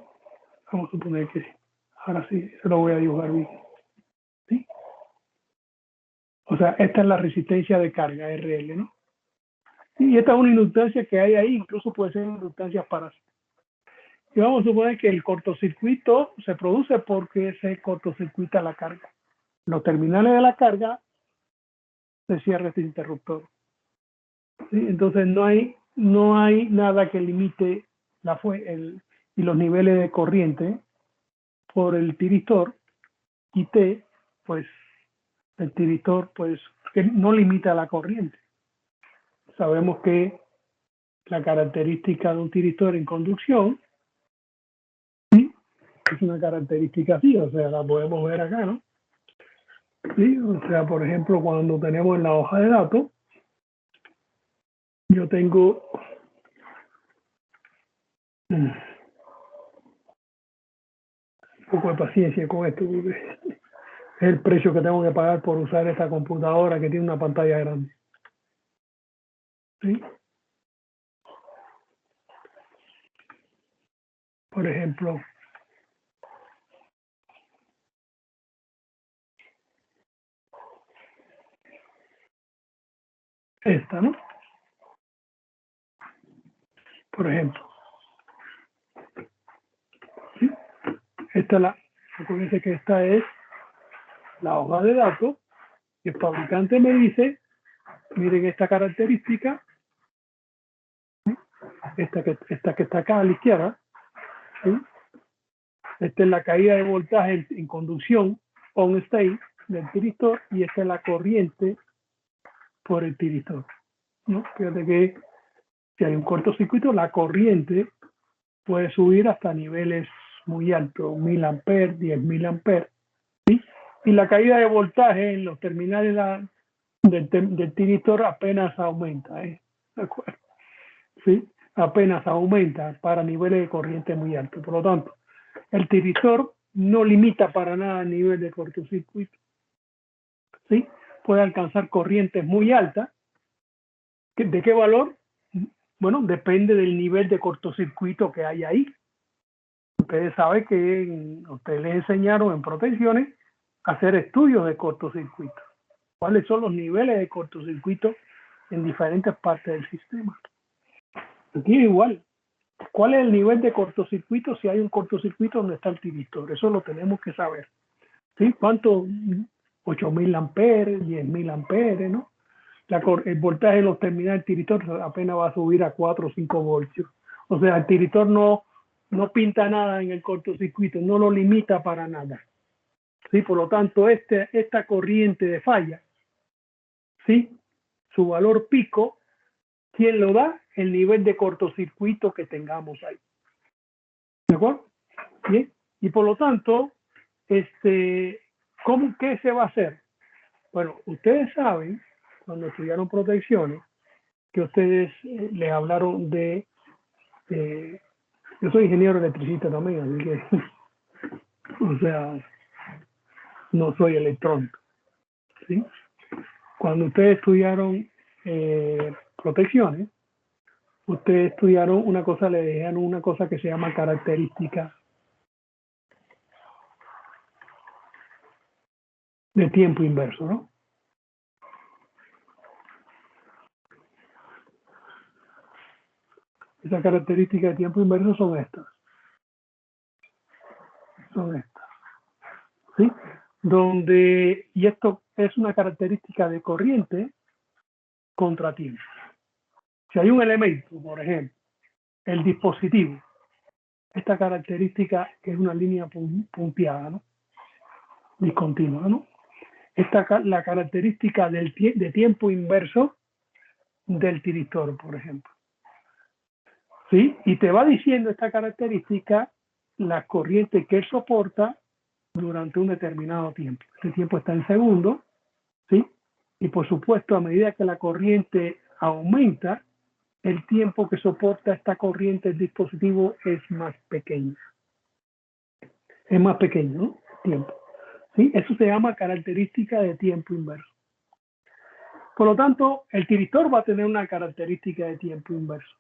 Vamos a suponer que sí. Ahora sí, se lo voy a dibujar bien. ¿Sí? O sea, esta es la resistencia de carga, RL, ¿no? Y esta es una inductancia que hay ahí, incluso puede ser inductancia parásita. Y vamos a suponer que el cortocircuito se produce porque se cortocircuita la carga. Los terminales de la carga se cierra este interruptor. ¿Sí? Entonces no hay nada que limite y los niveles de corriente por el tiristor y T, pues el tiristor pues que no limita la corriente. Sabemos que la característica de un tiristor en conducción, ¿sí? Es una característica así, o sea, la podemos ver acá, ¿no? ¿Sí? O sea, por ejemplo, cuando tenemos en la hoja de datos, yo tengo un poco de paciencia con esto, porque es el precio que tengo que pagar por usar esta computadora que tiene una pantalla grande. ¿Sí? Por ejemplo, esta, ¿no? Por ejemplo, ¿sí? Esta acuérdense que esta es la hoja de datos y el fabricante me dice, miren esta característica, esta que está acá a la izquierda, ¿sí? Esta es la caída de voltaje en conducción on state del tiristor y esta es la corriente por el tiristor, ¿no? Fíjate que si hay un cortocircuito, la corriente puede subir hasta niveles muy altos, 1000 amperes, 10.000 amperes, ¿sí? Y la caída de voltaje en los terminales del tiristor apenas aumenta, ¿eh? ¿De acuerdo? ¿Sí? Apenas aumenta para niveles de corriente muy altos. Por lo tanto, el tiristor no limita para nada el nivel de cortocircuito, ¿sí? Puede alcanzar corrientes muy altas. ¿De qué valor? Bueno, depende del nivel de cortocircuito que hay ahí. Ustedes saben que ustedes les enseñaron en protecciones a hacer estudios de cortocircuito. ¿Cuáles son los niveles de cortocircuito en diferentes partes del sistema? Aquí es igual. ¿Cuál es el nivel de cortocircuito si hay un cortocircuito donde está el tiristor? Eso lo tenemos que saber. ¿Sí? ¿Cuánto? 8.000 amperes, 10.000 amperes, ¿no? El voltaje de los terminales del tiristor apenas va a subir a 4 o 5 voltios. O sea, el tiristor no pinta nada en el cortocircuito, no lo limita para nada. ¿Sí? Por lo tanto, esta corriente de falla, ¿sí? Su valor pico, ¿quién lo da? El nivel de cortocircuito que tengamos ahí. ¿De acuerdo? Bien. Y por lo tanto, ¿qué se va a hacer? Bueno, ustedes saben, cuando estudiaron protecciones, que ustedes les hablaron de... yo soy ingeniero electricista también, así que, o sea, no soy electrónico, ¿sí? Cuando ustedes estudiaron protecciones, ustedes estudiaron una cosa, le dejan una cosa que se llama característica de tiempo inverso, ¿no? Esas características de tiempo inverso son estas, ¿sí? Y esto es una característica de corriente contra tiempo. Si hay un elemento, por ejemplo, el dispositivo, esta característica es una línea punteada, ¿no? Discontinua, ¿no? La característica de tiempo inverso del tiristor, por ejemplo. ¿Sí? Y te va diciendo esta característica la corriente que él soporta durante un determinado tiempo. Este tiempo está en segundos, ¿sí? Y por supuesto, a medida que la corriente aumenta, el tiempo que soporta esta corriente del dispositivo es más pequeño. Es más pequeño, ¿no? Tiempo. ¿Sí? Eso se llama característica de tiempo inverso. Por lo tanto, el tiristor va a tener una característica de tiempo inverso,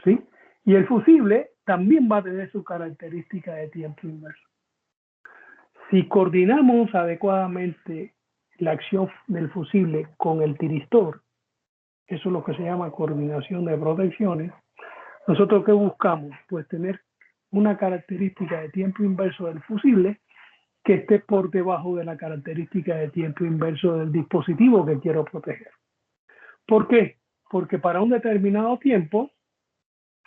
¿sí? Y el fusible también va a tener su característica de tiempo inverso. Si coordinamos adecuadamente la acción del fusible con el tiristor, eso es lo que se llama coordinación de protecciones, nosotros ¿qué buscamos? Pues tener una característica de tiempo inverso del fusible que esté por debajo de la característica de tiempo inverso del dispositivo que quiero proteger. ¿Por qué? Porque para un determinado tiempo,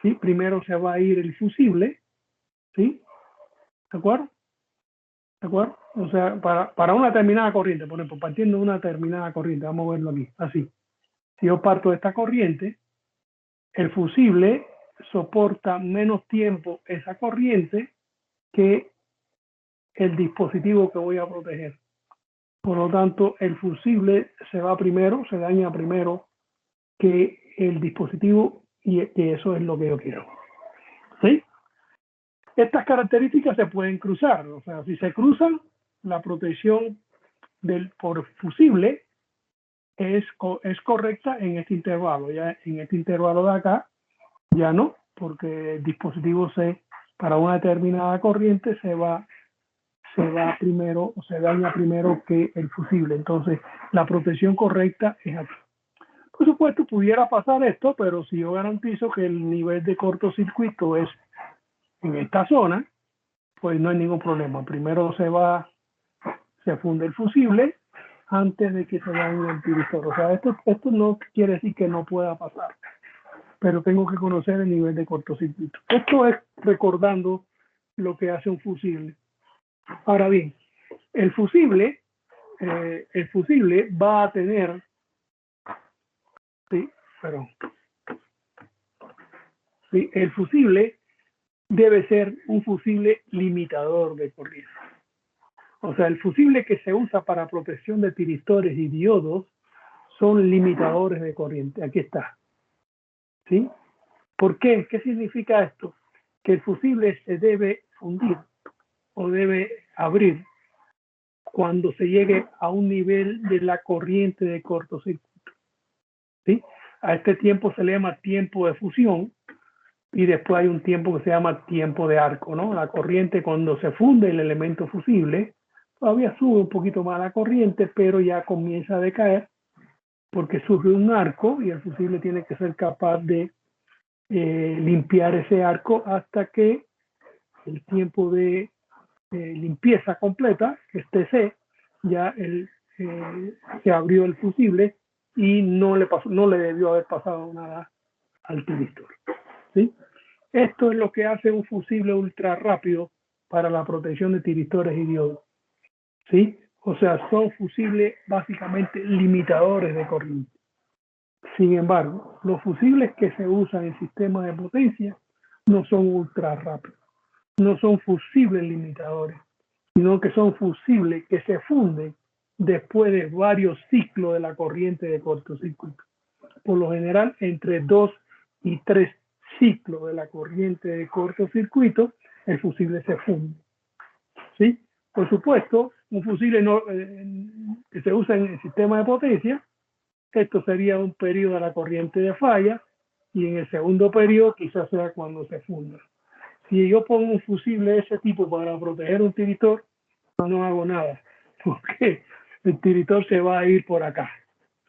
¿sí? Primero se va a ir el fusible, ¿sí? ¿De acuerdo? ¿De acuerdo? O sea, para una determinada corriente, por ejemplo, partiendo de una determinada corriente, vamos a verlo aquí, así. Si yo parto de esta corriente, el fusible soporta menos tiempo esa corriente que el dispositivo que voy a proteger. Por lo tanto, el fusible se daña primero que el dispositivo y eso es lo que yo quiero. ¿Sí? Estas características se pueden cruzar, o sea, si se cruzan, la protección por fusible es correcta en este intervalo. Ya en este intervalo de acá, ya no, porque el dispositivo para una determinada corriente se daña primero que el fusible. Entonces, la protección correcta es aquí. Por supuesto, pudiera pasar esto, pero si yo garantizo que el nivel de cortocircuito es en esta zona, pues no hay ningún problema. Primero se va se funde el fusible antes de que se dañe el tiristor. O sea, esto no quiere decir que no pueda pasar, pero tengo que conocer el nivel de cortocircuito. Esto es recordando lo que hace un fusible. Ahora bien, el fusible va a tener, el fusible debe ser un fusible limitador de corriente. O sea, el fusible que se usa para protección de tiristores y diodos son limitadores de corriente. Aquí está. ¿Sí? ¿Por qué? ¿Qué significa esto? Que el fusible se debe fundir o debe abrir cuando se llegue a un nivel de la corriente de cortocircuito. ¿Sí? A este tiempo se le llama tiempo de fusión y después hay un tiempo que se llama tiempo de arco, ¿no? La corriente, cuando se funde el elemento fusible, todavía sube un poquito más la corriente, pero ya comienza a decaer porque sube un arco y el fusible tiene que ser capaz de limpiar ese arco hasta que el tiempo de limpieza completa, que es TC, ya se abrió el fusible y no le debió haber pasado nada al tiristor. ¿Sí? Esto es lo que hace un fusible ultra rápido para la protección de tiristores y diodos. ¿Sí? O sea, son fusibles básicamente limitadores de corriente. Sin embargo, los fusibles que se usan en sistemas de potencia no son ultra rápidos, no son fusibles limitadores, sino que son fusibles que se funden después de varios ciclos de la corriente de cortocircuito. Por lo general, entre 2 y 3 ciclos de la corriente de cortocircuito, el fusible se funde. ¿Sí? Por supuesto, un fusible que se usa en el sistema de potencia, esto sería un periodo de la corriente de falla, y en el segundo periodo quizás sea cuando se funda. Si yo pongo un fusible de ese tipo para proteger un tiristor, no hago nada, porque el tiristor se va a ir por acá.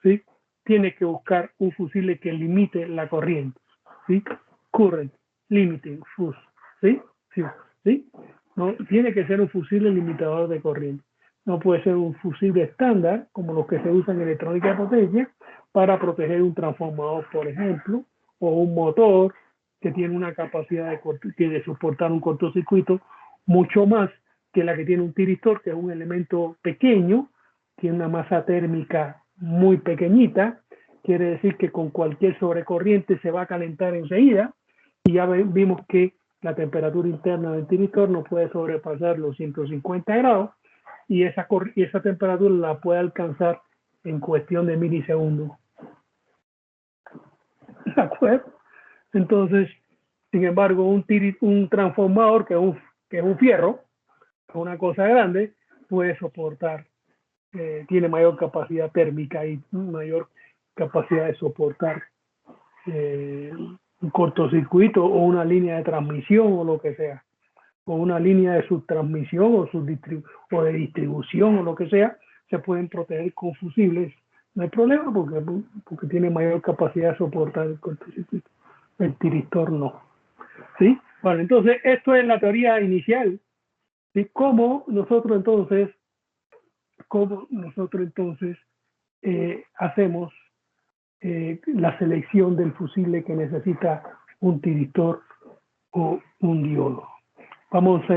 ¿Sí? Tiene que buscar un fusible que limite la corriente. ¿Sí? Current, limiting, fuse. ¿Sí? ¿Sí? ¿Sí? No, tiene que ser un fusible limitador de corriente. No puede ser un fusible estándar, como los que se usan en electrónica de potencia, para proteger un transformador, por ejemplo, o un motor que tiene una capacidad de soportar un cortocircuito mucho más que la que tiene un tiristor, que es un elemento pequeño, tiene una masa térmica muy pequeñita, quiere decir que con cualquier sobrecorriente se va a calentar enseguida, y ya vimos que la temperatura interna del tiristor no puede sobrepasar los 150 grados, y esa temperatura la puede alcanzar en cuestión de milisegundos. ¿De acuerdo? Entonces, sin embargo, un transformador que es un fierro, una cosa grande, puede soportar, tiene mayor capacidad térmica y mayor capacidad de soportar un cortocircuito o una línea de transmisión o lo que sea, o una línea de subtransmisión o de distribución o lo que sea, se pueden proteger con fusibles. No hay problema porque tiene mayor capacidad de soportar el cortocircuito. El tiristor no. ¿Sí? Bueno, entonces esto es la teoría inicial. ¿Sí? ¿Cómo nosotros entonces hacemos la selección del fusible que necesita un tiristor o un diodo? Vamos a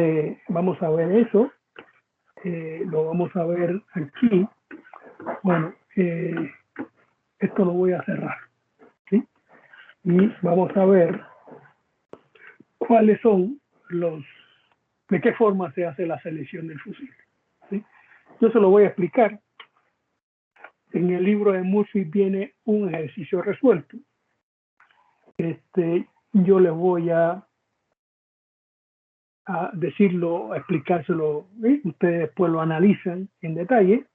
ver eso. Lo vamos a ver aquí. Bueno, esto lo voy a cerrar. ¿Sí? Y vamos a ver cuáles son de qué forma se hace la selección del fusible. ¿Sí? Yo se lo voy a explicar. En el libro de Murphy viene un ejercicio resuelto. Yo les voy a decirlo, a explicárselo, ustedes después lo analizan en detalle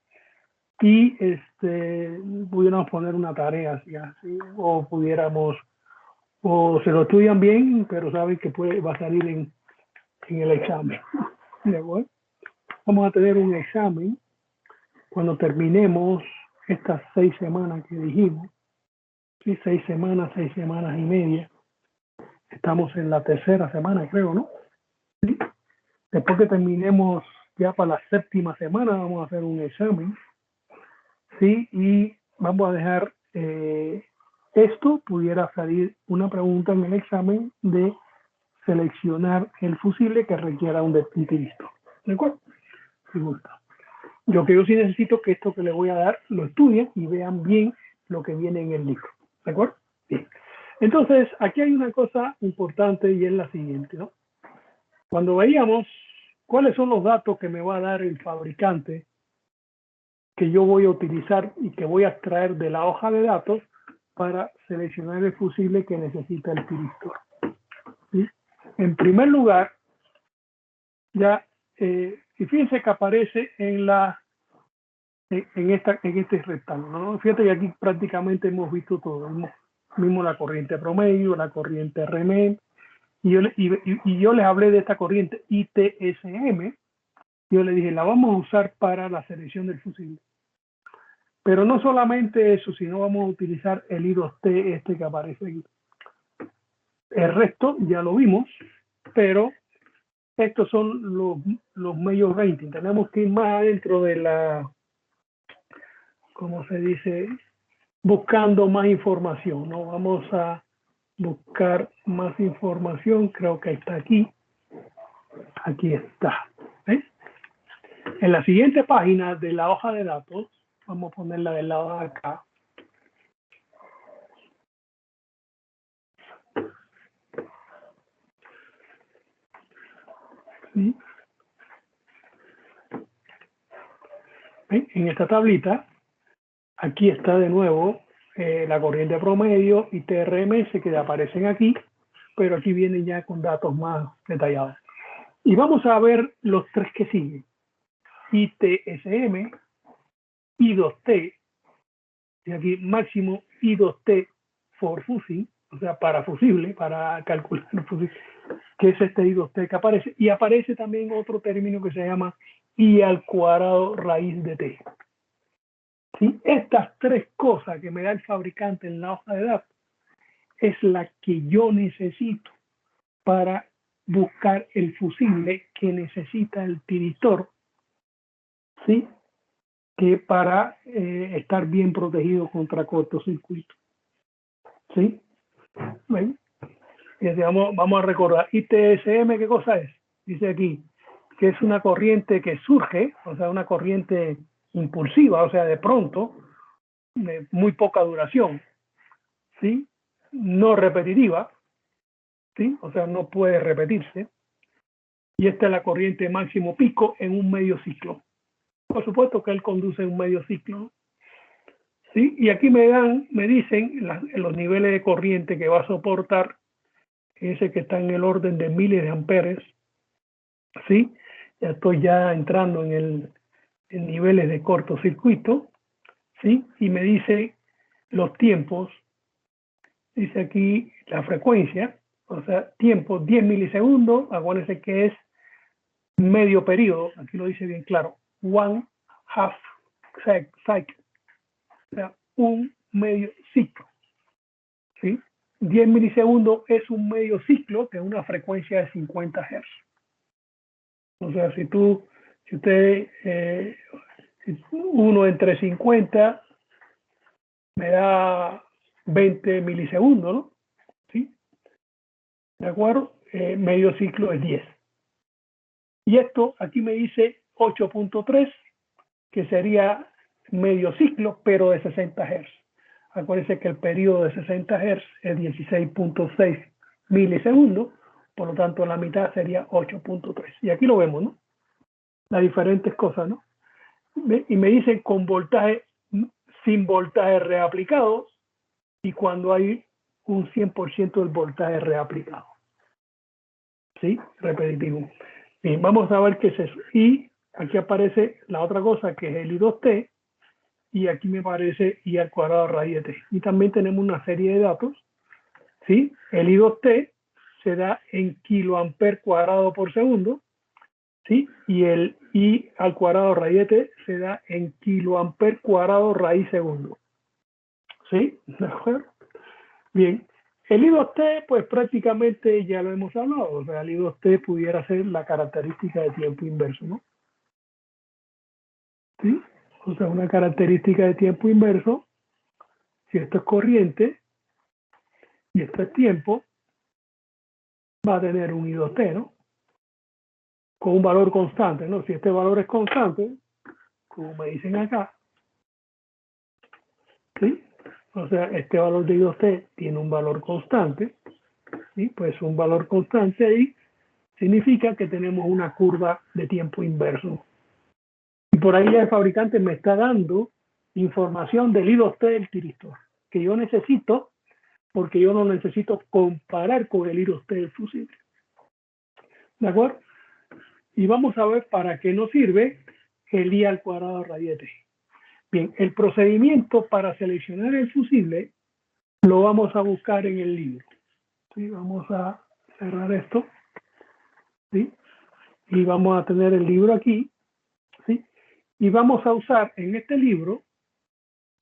y pudiéramos poner una tarea así, o se lo estudian bien, pero saben que va a salir en el examen. Vamos a tener un examen cuando terminemos estas 6 semanas que dijimos. ¿Sí? 6 semanas y media. Estamos en la tercera semana, creo, ¿no? ¿Sí? Después que terminemos ya para la 7ª semana vamos a hacer un examen, ¿sí? Y vamos a dejar, esto pudiera salir una pregunta en el examen de seleccionar el fusible que requiera un tiristor. ¿De acuerdo? Si gusta. Yo sí necesito que esto que les voy a dar lo estudien y vean bien lo que viene en el libro. ¿De acuerdo? Bien. Entonces, aquí hay una cosa importante y es la siguiente, ¿no? Cuando veíamos cuáles son los datos que me va a dar el fabricante que yo voy a utilizar y que voy a extraer de la hoja de datos para seleccionar el fusible que necesita el tiristor. ¿Sí? En primer lugar, ya, y fíjense que aparece en este rectángulo, ¿no? Fíjate que aquí prácticamente hemos visto todo. Mismo la corriente promedio, la corriente RMM, y yo les hablé de esta corriente ITSM. Yo le dije, la vamos a usar para la selección del fusible. Pero no solamente eso, sino vamos a utilizar el I2T este que aparece aquí. El resto ya lo vimos, pero estos son los major rating. Tenemos que ir más adentro de la, ¿cómo se dice? Buscando más información, ¿no? Vamos a buscar más información, creo que está aquí. Aquí está. ¿Ves? En la siguiente página de la hoja de datos, vamos a ponerla del lado de acá. ¿Sí? ¿Ven? En esta tablita, aquí está de nuevo la corriente promedio y TRMS que aparecen aquí, pero aquí vienen ya con datos más detallados. Y vamos a ver los tres que siguen. ITSM, I2T, y aquí máximo I2T for fusing, o sea, para fusible, para calcular el fusible, que es este I2T que aparece, y aparece también otro término que se llama I al cuadrado raíz de T. ¿Sí? Estas tres cosas que me da el fabricante en la hoja de datos es la que yo necesito para buscar el fusible que necesita el tiristor, ¿sí? Que para estar bien protegido contra cortocircuito. ¿Sí? ¿Ven? Y vamos a recordar, ITSM, ¿qué cosa es? Dice aquí, que es una corriente que surge, o sea, una corriente impulsiva, o sea, de pronto, de muy poca duración, ¿sí? No repetitiva, ¿sí? O sea, no puede repetirse. Y esta es la corriente máximo pico en un medio ciclo. Por supuesto que él conduce un medio ciclo, ¿sí? Y aquí me dicen los niveles de corriente que va a soportar, ese que está en el orden de miles de amperes, ¿sí? Ya estoy ya entrando en niveles de cortocircuito, ¿sí? Y me dice los tiempos, dice aquí la frecuencia, o sea, tiempo 10 milisegundos, acuérdense que es medio periodo, aquí lo dice bien claro, one half cycle, o sea, un medio ciclo, ¿sí? 10 milisegundos es un medio ciclo de una frecuencia de 50 Hz. O sea, si usted, uno entre 50 me da 20 milisegundos, ¿no? ¿Sí? ¿De acuerdo? Medio ciclo es 10. Y esto aquí me dice 8.3, que sería medio ciclo, pero de 60 Hz. Acuérdense que el periodo de 60 Hz es 16.6 milisegundos, por lo tanto la mitad sería 8.3. Y aquí lo vemos, ¿no? Las diferentes cosas, ¿no? Y me dicen con voltaje, sin voltaje reaplicado, y cuando hay un 100% del voltaje reaplicado. ¿Sí? Repetitivo. Bien, vamos a ver qué es eso. Y aquí aparece la otra cosa que es el I2T, y aquí me aparece I al cuadrado raíz de T. Y también tenemos una serie de datos, ¿sí? El I2T se da en kiloamper cuadrado por segundo, ¿sí? Y el I al cuadrado raíz de T se da en kiloamper cuadrado raíz segundo. ¿Sí? ¿De acuerdo? Bien. El I2T, pues prácticamente ya lo hemos hablado. O sea, el I2T pudiera ser la característica de tiempo inverso, ¿no? ¿sí? O sea, una característica de tiempo inverso, si esto es corriente y esto es tiempo, va a tener un I2T, ¿no? Con un valor constante, ¿no? Si este valor es constante, como me dicen acá, ¿sí? O sea, este valor de I2T tiene un valor constante, ¿sí? Pues un valor constante ahí significa que tenemos una curva de tiempo inverso. Y por ahí ya el fabricante me está dando información del I2T del tiristor, que yo necesito, porque yo no necesito comparar con el I2T del fusible. ¿De acuerdo? Y vamos a ver para qué nos sirve el I al cuadrado radiante T. Bien, el procedimiento para seleccionar el fusible lo vamos a buscar en el libro. ¿Sí? Vamos a cerrar esto, ¿sí? Y vamos a tener el libro aquí, ¿sí? Y vamos a usar en este libro,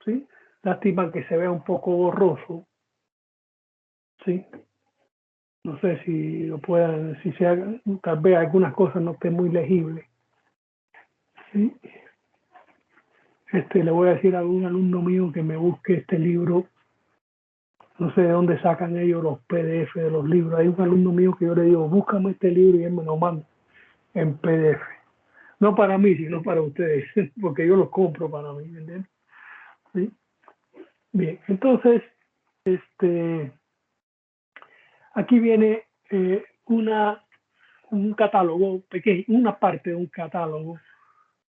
¿sí? Lástima que se vea un poco borroso, ¿sí? No sé si lo puedan, si se haga, tal vez algunas cosas no estén muy legibles, ¿sí? Le voy a decir a algún alumno mío que me busque este libro. No sé de dónde sacan ellos los PDF de los libros. Hay un alumno mío que yo le digo, búscame este libro y él me lo manda en PDF. No para mí, sino para ustedes, porque yo los compro para mí, ¿entiendes? ¿Sí? Bien, entonces, aquí viene un catálogo pequeño, una parte de un catálogo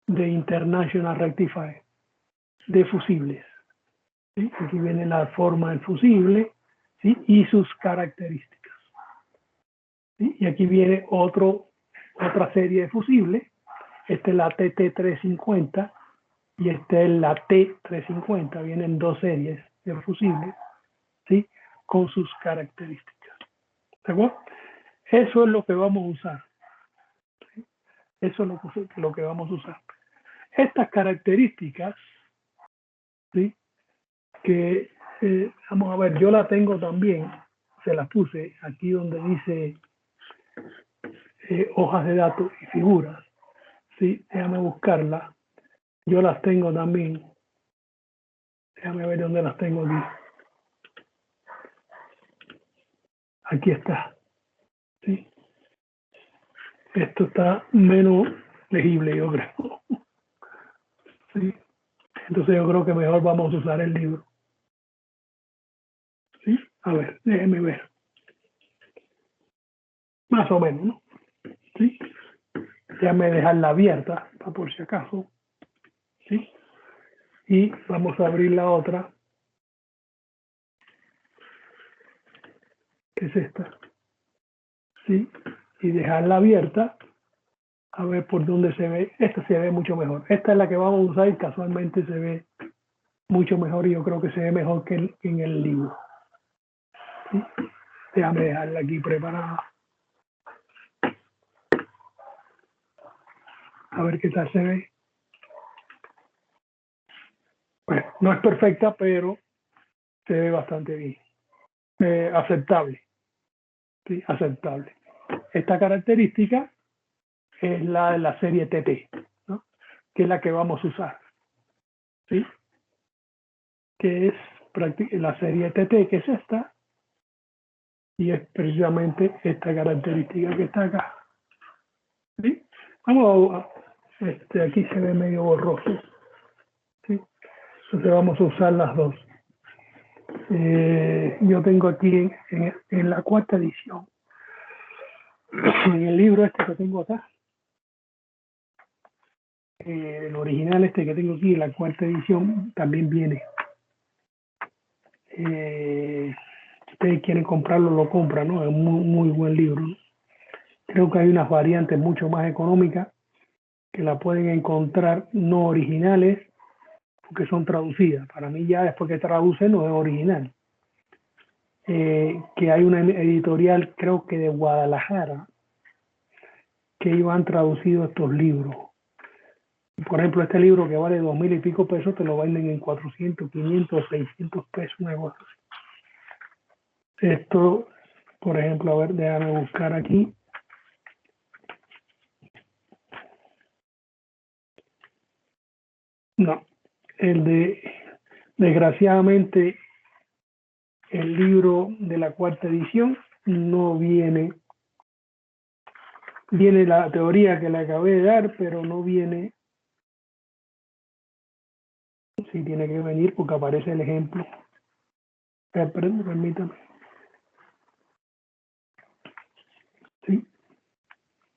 de International Rectifier de fusibles. ¿Sí? Aquí viene la forma del fusible, ¿sí? Y sus características. ¿Sí? Y aquí viene otra serie de fusibles. Esta es la TT350 y esta es la T350. Vienen dos series de fusibles, ¿sí? Con sus características. ¿De acuerdo? Eso es lo que vamos a usar. ¿Sí? Eso es lo que vamos a usar. Estas características, ¿sí? Que vamos a ver, yo la tengo también, se las puse aquí donde dice hojas de datos y figuras, ¿sí? Déjame buscarla. Yo las tengo también. Déjame ver dónde las tengo aquí. Aquí está. ¿Sí? Esto está menos legible, yo creo. ¿Sí? Entonces yo creo que mejor vamos a usar el libro. ¿Sí? A ver, déjeme ver. Más o menos, ¿no? ¿Sí? Déjame dejarla abierta, para por si acaso. ¿Sí? Y vamos a abrir la otra, que es esta. ¿Sí? Y dejarla abierta, a ver por dónde se ve. Esta se ve mucho mejor. Esta es la que vamos a usar y casualmente se ve mucho mejor y yo creo que se ve mejor que en el libro. ¿Sí? Déjame dejarla aquí preparada. A ver qué tal se ve. Bueno, no es perfecta, pero se ve bastante bien. Aceptable. ¿Sí? Aceptable. Esta característica es la de la serie TT, ¿no? Que es la que vamos a usar. ¿Sí? Que es la serie TT, que es esta, y es precisamente esta característica que está acá. ¿Sí? Vamos aquí se ve medio borroso. ¿Sí? Entonces vamos a usar las dos. Yo tengo aquí en la cuarta edición, en el libro este que tengo acá, el original este que tengo aquí, en la cuarta edición, también viene. Si ustedes quieren comprarlo, lo compran, ¿no? Es un muy buen libro, ¿no? Creo que hay unas variantes mucho más económicas que la pueden encontrar no originales porque son traducidas. Para mí ya después que traduce no es original. Que hay una editorial, creo que de Guadalajara, que ellos han traducido estos libros. Por ejemplo, este libro que vale 2,000 y pico pesos, te lo venden en 400, 500, 600 pesos, una cosa así. Esto, por ejemplo, a ver, déjame buscar aquí. No, desgraciadamente, el libro de la cuarta edición no viene, viene la teoría que le acabé de dar, pero no viene, sí tiene que venir porque aparece el ejemplo. Permítame. Sí,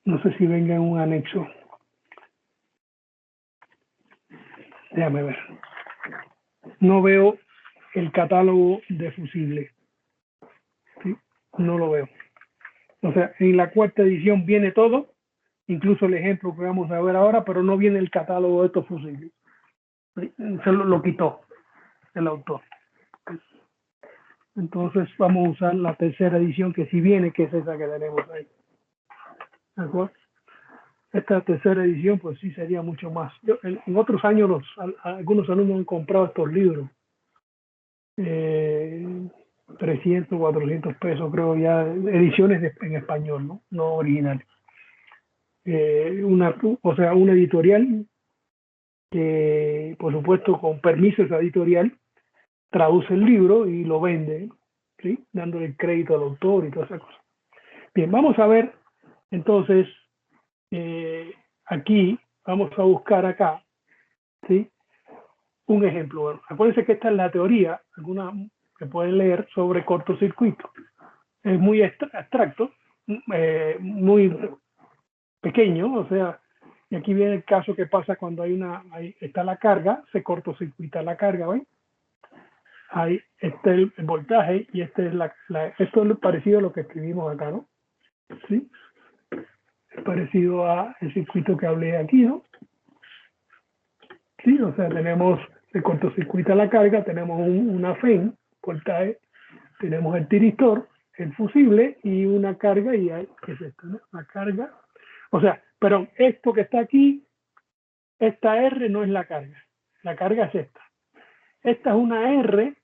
no sé si venga en un anexo. Déjame ver. No veo el catálogo de fusibles. ¿Sí? No lo veo. O sea, en la cuarta edición viene todo, incluso el ejemplo que vamos a ver ahora, pero no viene el catálogo de estos fusibles. ¿Sí? Se lo quitó el autor. Entonces vamos a usar la tercera edición que sí viene, que es esa que tenemos ahí. ¿De acuerdo? Esta tercera edición pues sí sería mucho más. En otros años algunos alumnos han comprado estos libros. 300, 400 pesos creo ya, ediciones en español, no originales. Una editorial que, por supuesto, con permiso de esa editorial, traduce el libro y lo vende, ¿sí? Dándole crédito al autor y todas esas cosas. Bien, vamos a ver, entonces, aquí, vamos a buscar acá, ¿sí? Un ejemplo. Bueno, acuérdense que esta es la teoría, alguna que pueden leer sobre cortocircuito. Es muy abstracto, muy pequeño, o sea, y aquí viene el caso que pasa cuando ahí está la carga, se cortocircuita la carga, ¿ven? Ahí está el voltaje y esto es parecido a lo que escribimos acá, ¿no? ¿Sí? Es parecido al circuito que hablé aquí, ¿no? Sí, o sea, se cortocircuita la carga, tenemos una FEN, voltaje, tenemos el tiristor, el fusible y una carga, y ahí, ¿qué es esto, no? La carga. O sea, pero esto que está aquí, esta R no es la carga es esta. Esta es una R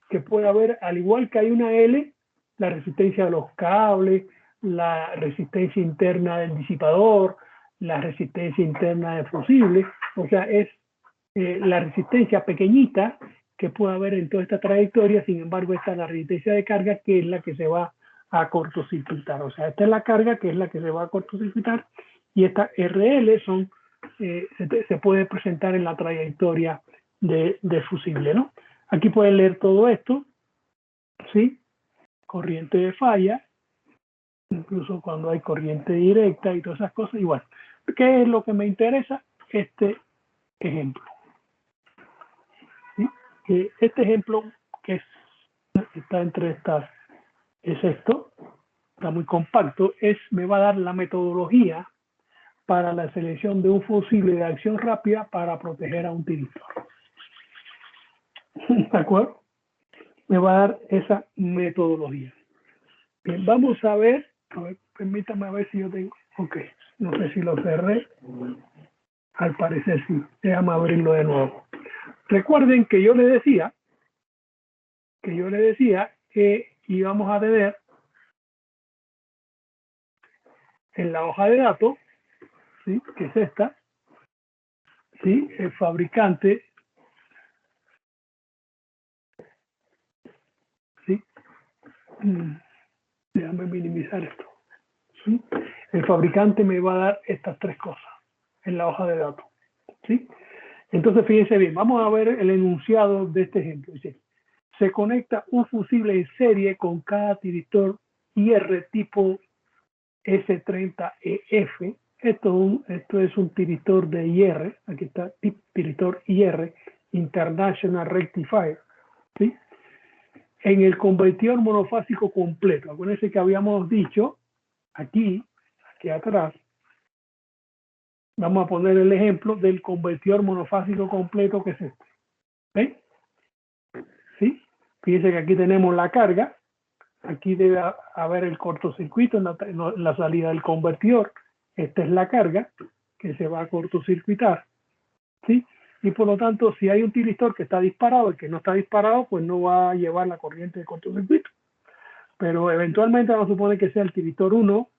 que puede haber, al igual que hay una L, la resistencia de los cables, la resistencia interna del disipador, la resistencia interna del fusible, o sea, es la resistencia pequeñita que puede haber en toda esta trayectoria, sin embargo, esta es la resistencia de carga que es la que se va a cortocircuitar, o sea, esta es la carga que es la que se va a cortocircuitar y esta RL se puede presentar en la trayectoria de fusible, ¿no? Aquí pueden leer todo esto, ¿sí? Corriente de falla, incluso cuando hay corriente directa y todas esas cosas, igual. ¿Qué es lo que me interesa? Este ejemplo. ¿Sí? Este ejemplo que está entre estas, es esto, está muy compacto, me va a dar la metodología para la selección de un fusible de acción rápida para proteger a un tiristor. ¿De acuerdo? Me va a dar esa metodología. Bien, vamos a ver, permítame a ver si yo tengo, ok, no sé si lo cerré, al parecer sí, déjame abrirlo de nuevo. Recuerden que yo les decía que íbamos a tener en la hoja de datos, ¿sí? Que es esta, ¿sí? El fabricante, ¿sí? Déjame minimizar esto, ¿sí? El fabricante me va a dar estas tres cosas en la hoja de datos, ¿sí? Entonces, fíjense bien, vamos a ver el enunciado de este ejemplo. Dice, se conecta un fusible en serie con cada tiristor IR tipo S30EF. Esto es un tiristor de IR, aquí está, tiristor IR, International Rectifier, ¿sí? En el convertidor monofásico completo. Acuérdense que habíamos dicho aquí atrás, vamos a poner el ejemplo del convertidor monofásico completo que es este. ¿Ven? ¿Sí? Fíjense que aquí tenemos la carga, aquí debe haber el cortocircuito en la salida del convertidor. Esta es la carga que se va a cortocircuitar, ¿sí? Y por lo tanto, si hay un tiristor que está disparado y que no está disparado, pues no va a llevar la corriente de cortocircuito. Pero eventualmente vamos a suponer que sea el tiristor 1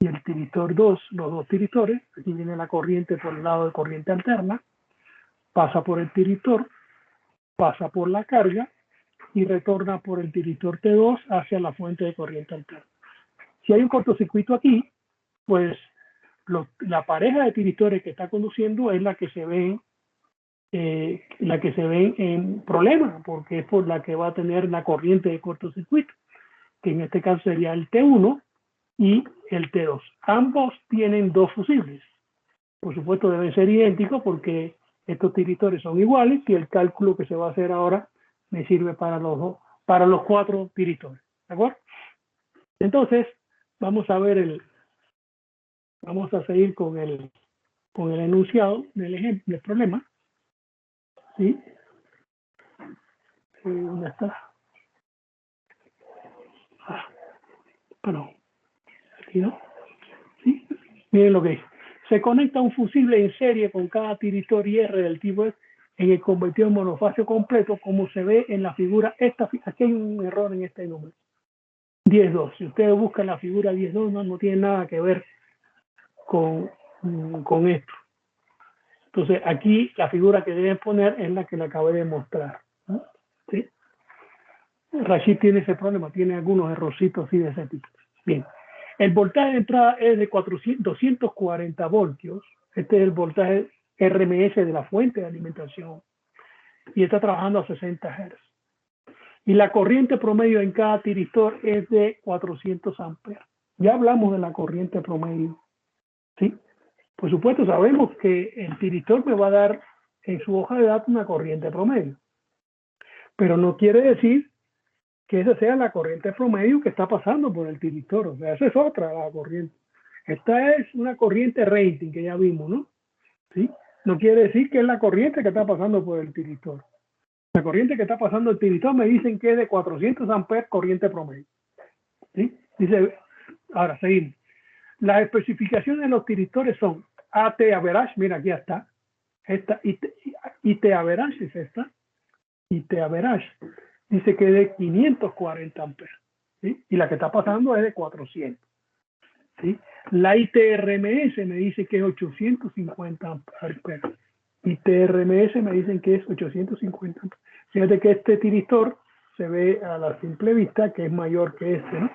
y el tiristor 2, los dos tiristores. Aquí viene la corriente por el lado de corriente alterna. pasa por el tiristor, pasa por la carga y retorna por el tiristor T2 hacia la fuente de corriente alterna. Si hay un cortocircuito aquí, pues la pareja de tiristores que está conduciendo es la que se ve en problemas, porque es por la que va a tener la corriente de cortocircuito, que en este caso sería el T1 y el T2. Ambos tienen dos fusibles. Por supuesto deben ser idénticos porque estos tiristores son iguales y el cálculo que se va a hacer ahora me sirve para los 4 tiristores. ¿De acuerdo? Entonces, vamos a seguir con el enunciado del ejemplo, del problema. ¿Sí? ¿Dónde está? Bueno, aquí no. ¿Sí? Miren lo que dice. Se conecta un fusible en serie con cada tiristor IR del tipo S en el convertidor monofacio completo, como se ve en la figura. Aquí hay un error en este número. 10.2. Si ustedes buscan la figura 10.2, no tiene nada que ver con esto. Entonces, aquí la figura que deben poner es la que le acabé de mostrar, ¿no? ¿Sí? Rashid tiene ese problema, tiene algunos errorcitos así de ese tipo. Bien, el voltaje de entrada es de 240 voltios. Este es el voltaje RMS de la fuente de alimentación y está trabajando a 60 Hz. Y la corriente promedio en cada tiristor es de 400 amperes. Ya hablamos de la corriente promedio, ¿sí? Por supuesto, sabemos que el tiristor me va a dar en su hoja de datos una corriente promedio, pero no quiere decir que esa sea la corriente promedio que está pasando por el tiristor. O sea, esa es otra, la corriente. Esta es una corriente rating que ya vimos, ¿no? ¿Sí? No quiere decir que es la corriente que está pasando por el tiristor. La corriente que está pasando el tiristor me dicen que es de 400 amperes corriente promedio. ¿Sí? Dice, ahora seguimos. Las especificaciones de los tiristores son AT average, mira aquí está, esta IT average es esta, IT average dice que es de 540 amperes, ¿sí? Y la que está pasando es de 400, ¿sí? La ITRMS me dice que es 850 amperes, ITRMS me dicen que es 850 amperes. Fíjate que este tiristor se ve a la simple vista que es mayor que este, ¿no?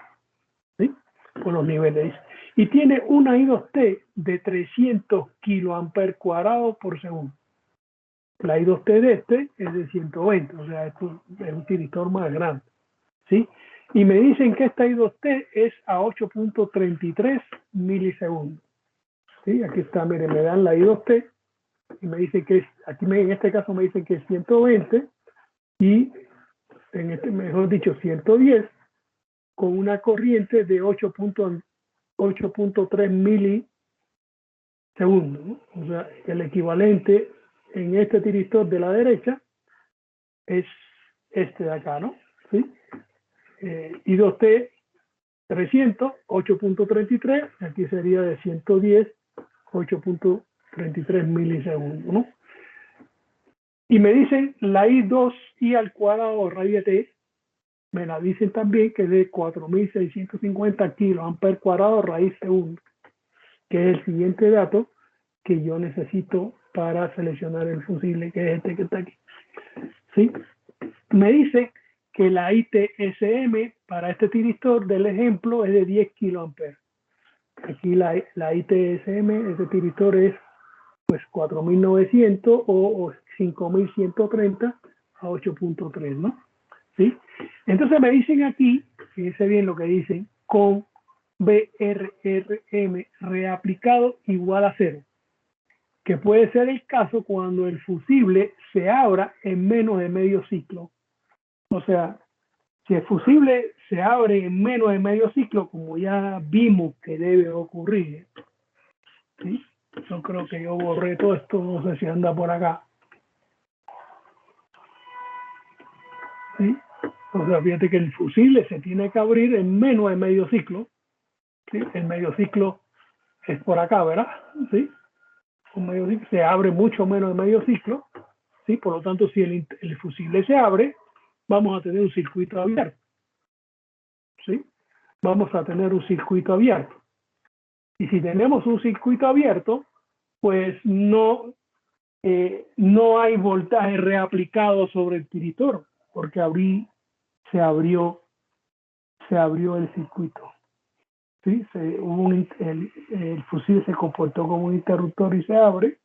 ¿Sí? Por los niveles. Y tiene una I2T de 300 kiloamperes cuadrados por segundo. La I2T de este es de 120, o sea, esto es un tiristor más grande, ¿sí? Y me dicen que esta I2T es a 8.33 milisegundos, ¿sí? Aquí está, miren, me dan la I2T y me dicen que es, en este caso me dicen que es 120 y en este, mejor dicho, 110 con una corriente de 8.3 milisegundos, ¿no? O sea, el equivalente en este tiristor de la derecha es este de acá, ¿no? ¿Sí? I2T 300, 8.33, aquí sería de 110, 8.33 milisegundos, ¿no? Y me dicen la I2I al cuadrado radio T, me la dicen también que es de 4.650 kiloamperes cuadrados raíz segundo, que es el siguiente dato que yo necesito para seleccionar el fusible, que es este que está aquí. ¿Sí? Me dice que la ITSM para este tiristor del ejemplo es de 10 kiloamperes. Aquí la ITSM, este tiristor es pues 4.900 o 5.130 a 8.3, ¿no? ¿Sí? Entonces me dicen aquí, fíjense bien lo que dicen, con BRRM reaplicado igual a 0, que puede ser el caso cuando el fusible se abra en menos de medio ciclo. O sea, si el fusible se abre en menos de medio ciclo, como ya vimos que debe ocurrir, ¿sí? Yo creo que yo borré todo esto, no sé si anda por acá. ¿Sí? O sea, fíjate que el fusible se tiene que abrir en menos de medio ciclo. ¿Sí? El medio ciclo es por acá, ¿verdad? ¿Sí? Un medio ciclo se abre mucho menos de medio ciclo. ¿Sí? Por lo tanto, si el fusible se abre, vamos a tener un circuito abierto. ¿Sí? Vamos a tener un circuito abierto. Y si tenemos un circuito abierto, pues no no hay voltaje reaplicado sobre el tiritor, porque se abrió el circuito. ¿Sí? El fusible se comportó como un interruptor y se abre,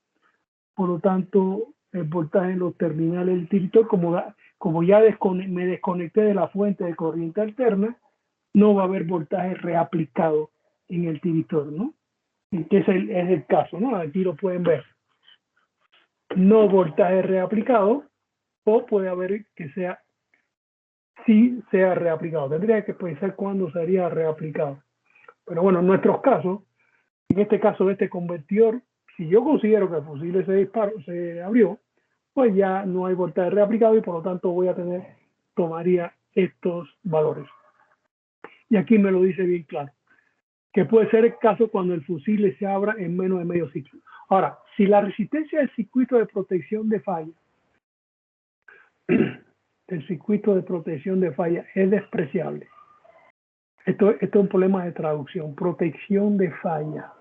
por lo tanto el voltaje en los terminales del tiritor, como ya me desconecté de la fuente de corriente alterna, no va a haber voltaje reaplicado en el tiritor, ¿no? Que es el caso, ¿no? Aquí lo pueden ver. No voltaje reaplicado, o puede haber que sí sea reaplicado. Tendría que pensar cuándo sería reaplicado. Pero bueno, en nuestros casos, en este caso de este convertidor, si yo considero que el fusible se abrió, pues ya no hay voltaje reaplicado y por lo tanto tomaría estos valores. Y aquí me lo dice bien claro, que puede ser el caso cuando el fusible se abra en menos de medio ciclo. Ahora, si la resistencia del circuito de protección de falla, el circuito de protección de falla es despreciable. Esto es un problema de traducción. Protección de falla.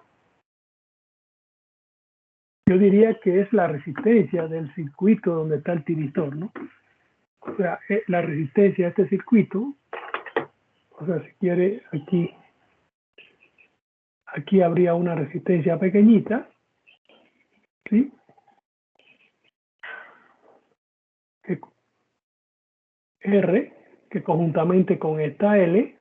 Yo diría que es la resistencia del circuito donde está el tiristor, ¿no? O sea, la resistencia de este circuito, o sea, si quiere, aquí habría una resistencia pequeñita, ¿sí? Que R, que conjuntamente con esta L,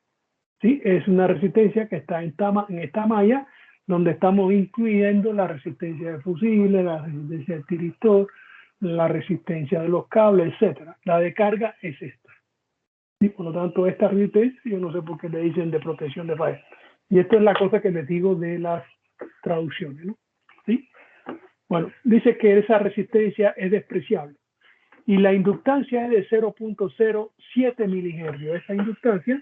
¿sí? Es una resistencia que está en esta malla, donde estamos incluyendo la resistencia del fusible, la resistencia del tiristor, la resistencia de los cables, etcétera. La de carga es esta. Y por lo tanto, esta resistencia, yo no sé por qué le dicen de protección de falla. Y esto es la cosa que les digo de las traducciones, ¿no? ¿Sí? Bueno, dice que esa resistencia es despreciable. Y la inductancia es de 0.07 milihercios. Esa inductancia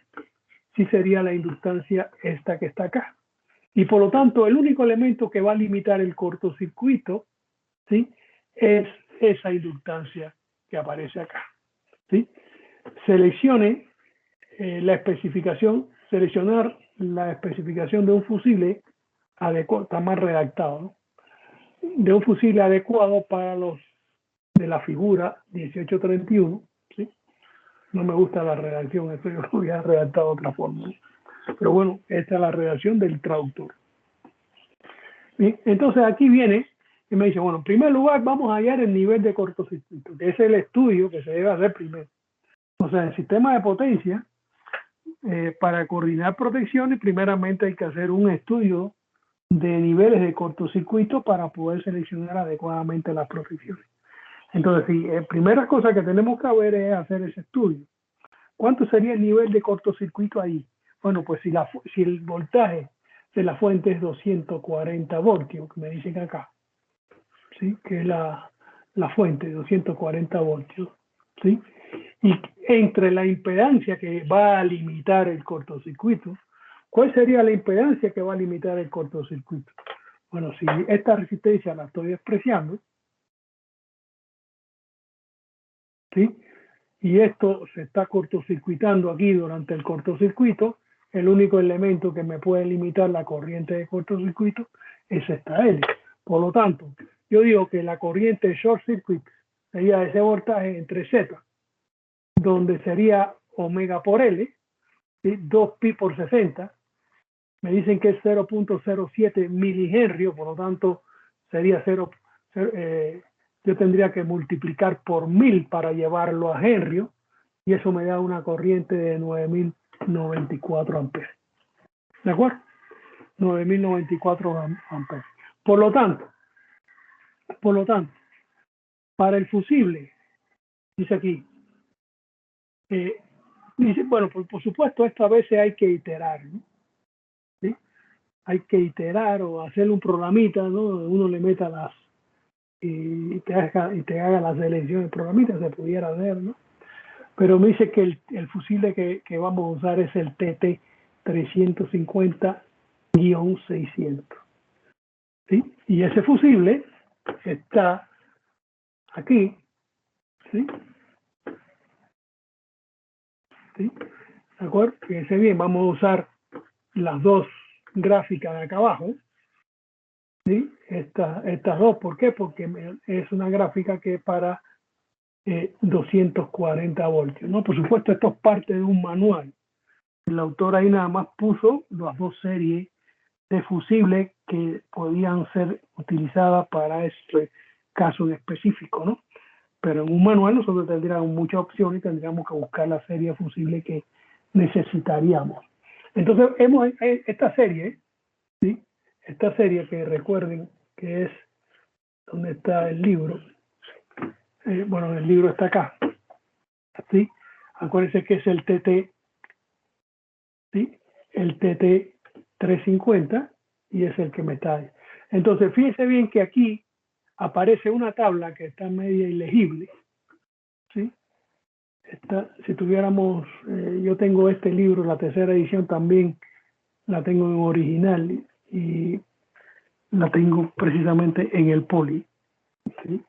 sí sería la inductancia esta que está acá. Y por lo tanto, el único elemento que va a limitar el cortocircuito, ¿sí? Es esa inductancia que aparece acá, ¿sí? Seleccionar la especificación de un fusible adecuado, está mal redactado, ¿no? De un fusible adecuado para los de la figura 1831, ¿sí? No me gusta la redacción, esto yo lo había redactado de otra forma, ¿no? Pero bueno, esta es la redacción del traductor. Bien, entonces aquí viene y me dice, bueno, en primer lugar vamos a hallar el nivel de cortocircuito, que es el estudio que se debe hacer primero. O sea, el sistema de potencia, para coordinar protecciones, primeramente hay que hacer un estudio de niveles de cortocircuito para poder seleccionar adecuadamente las protecciones. Entonces, sí, primera cosa que tenemos que ver es hacer ese estudio. ¿Cuánto sería el nivel de cortocircuito ahí? Bueno, pues si el voltaje de la fuente es 240 voltios, que me dicen acá, ¿sí? Que es la fuente, 240 voltios, ¿sí? Y entre la impedancia que va a limitar el cortocircuito, ¿cuál sería la impedancia que va a limitar el cortocircuito? Bueno, si esta resistencia la estoy despreciando, ¿sí? Y esto se está cortocircuitando aquí durante el cortocircuito, el único elemento que me puede limitar la corriente de cortocircuito es esta L. Por lo tanto, yo digo que la corriente short circuit sería ese voltaje entre Z, donde sería omega por L, ¿sí? 2pi por 60, me dicen que es 0.07 milihenrios, por lo tanto sería yo tendría que multiplicar por 1000 para llevarlo a henrio, y eso me da una corriente de 9094 amperes. ¿De acuerdo? 9094 amperes. Por lo tanto, para el fusible, dice aquí, dice, bueno, por supuesto, esta vez hay que iterar, ¿no? ¿Sí? Hay que iterar o hacer un programita, ¿no? Uno le meta y te haga la selección del programita, se pudiera hacer, ¿no? Pero me dice que el fusible que vamos a usar es el TT 350-600, ¿sí? Y ese fusible está aquí, ¿sí? ¿Sí? ¿De acuerdo? Fíjense bien, vamos a usar las dos gráficas de acá abajo, ¿sí? Estas dos, ¿por qué? Porque es una gráfica que es para 240 voltios, ¿no? Por supuesto, esto es parte de un manual. El autor ahí nada más puso las dos series de fusibles que podían ser utilizadas para este caso en específico, ¿no? Pero en un manual nosotros tendríamos muchas opciones y tendríamos que buscar la serie de fusibles que necesitaríamos. Entonces, esta serie, ¿sí? Esta serie que recuerden que es donde está el libro, bueno, el libro está acá, ¿sí? Acuérdense que es el TT, ¿sí? El TT 350 y es el que me está ahí. Entonces, fíjense bien que aquí aparece una tabla que está media ilegible, ¿sí? Si tuviéramos, yo tengo este libro, la tercera edición también la tengo en original y la tengo precisamente en el poli, ¿sí?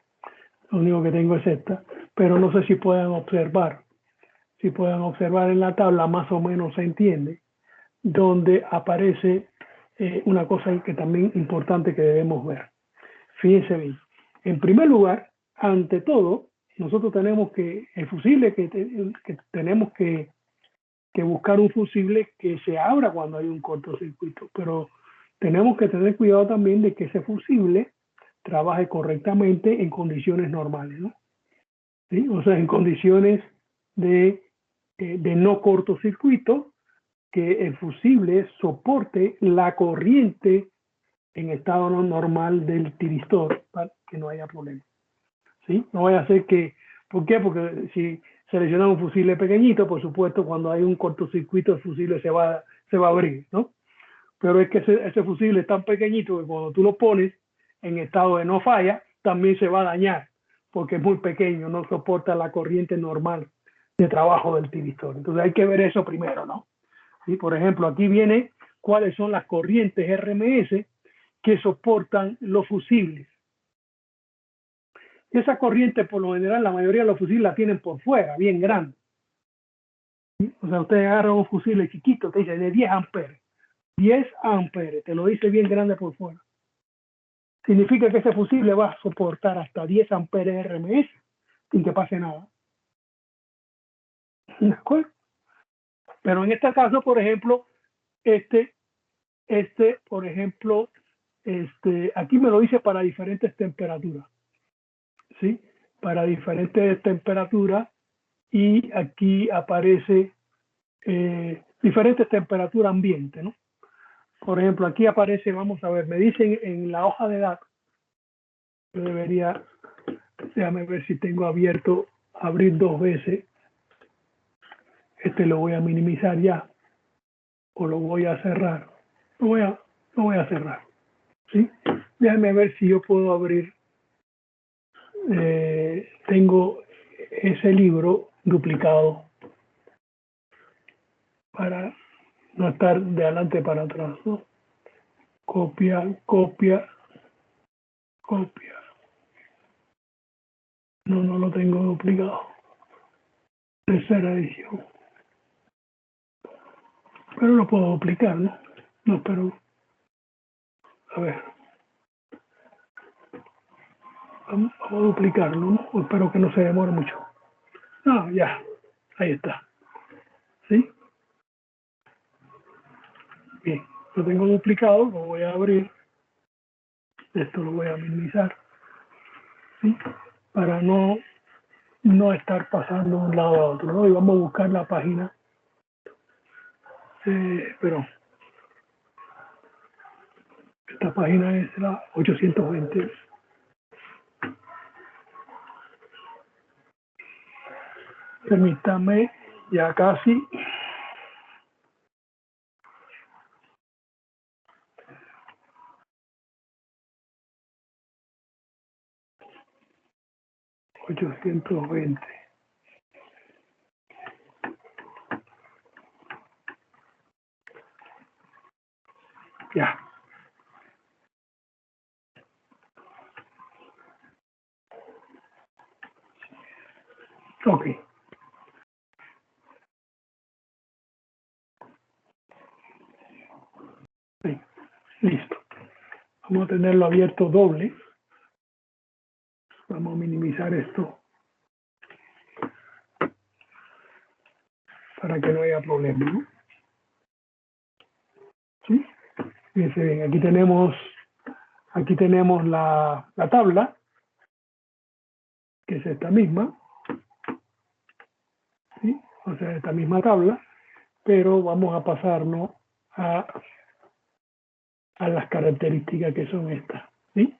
Lo único que tengo es esta, pero no sé si puedan observar. Si puedan observar en la tabla, más o menos se entiende, donde aparece una cosa que también importante que debemos ver. Fíjense bien. En primer lugar, ante todo, nosotros tenemos que, el fusible que tenemos que buscar un fusible que se abra cuando hay un cortocircuito, pero tenemos que tener cuidado también de que ese fusible trabaje correctamente en condiciones normales, ¿no? ¿Sí? O sea, en condiciones de no cortocircuito, que el fusible soporte la corriente en estado no normal del tiristor para que no haya problema. ¿Sí? No vaya a ser que, ¿por qué? Porque si seleccionamos un fusible pequeñito, por supuesto, cuando hay un cortocircuito, el fusible se va a abrir, ¿no? Pero es que ese fusible es tan pequeñito que cuando tú lo pones en estado de no falla, también se va a dañar, porque es muy pequeño, no soporta la corriente normal de trabajo del tiristor. Entonces hay que ver eso primero, ¿no? ¿Sí? Por ejemplo, aquí viene cuáles son las corrientes RMS que soportan los fusibles. Y esa corriente, por lo general, la mayoría de los fusibles la tienen por fuera, bien grande. ¿Sí? O sea, ustedes agarran un fusible chiquito, te dice de 10 amperes. 10 amperes, te lo dice bien grande por fuera. Significa que ese fusible va a soportar hasta 10 amperes RMS sin que pase nada. ¿De acuerdo? Pero en este caso, por ejemplo, por ejemplo, aquí me lo dice para diferentes temperaturas, ¿sí? Para diferentes temperaturas y aquí aparece diferentes temperaturas ambiente, ¿no? Por ejemplo, aquí aparece, vamos a ver, me dicen en la hoja de datos, yo debería, déjame ver si tengo abierto, abrir dos veces, lo voy a minimizar ya, o lo voy a cerrar, lo voy a cerrar, ¿sí? Déjame ver si yo puedo abrir, tengo ese libro duplicado para no estar de adelante para atrás, ¿no? Copia, copia, copia. No, no lo tengo duplicado. Tercera edición. Pero lo puedo duplicar, ¿no? No, pero, a ver, vamos a duplicarlo, ¿no? Espero que no se demore mucho. Ah, ya, ahí está. ¿Sí? Bien, lo tengo duplicado, lo voy a abrir. Esto lo voy a minimizar, ¿sí? Para no estar pasando de un lado a otro, ¿no? Y vamos a buscar la página. Pero esta página es la 820. Permítame, ya casi. $820. Ya. Ok. Sí. Listo. Vamos Vamos a tenerlo abierto doble. Vamos a minimizar esto para que no haya problema, ¿no? ¿Sí? Fíjense bien, aquí tenemos la tabla, que es esta misma, ¿sí? O sea, esta misma tabla, pero vamos a pasarnos a las características que son estas, ¿sí?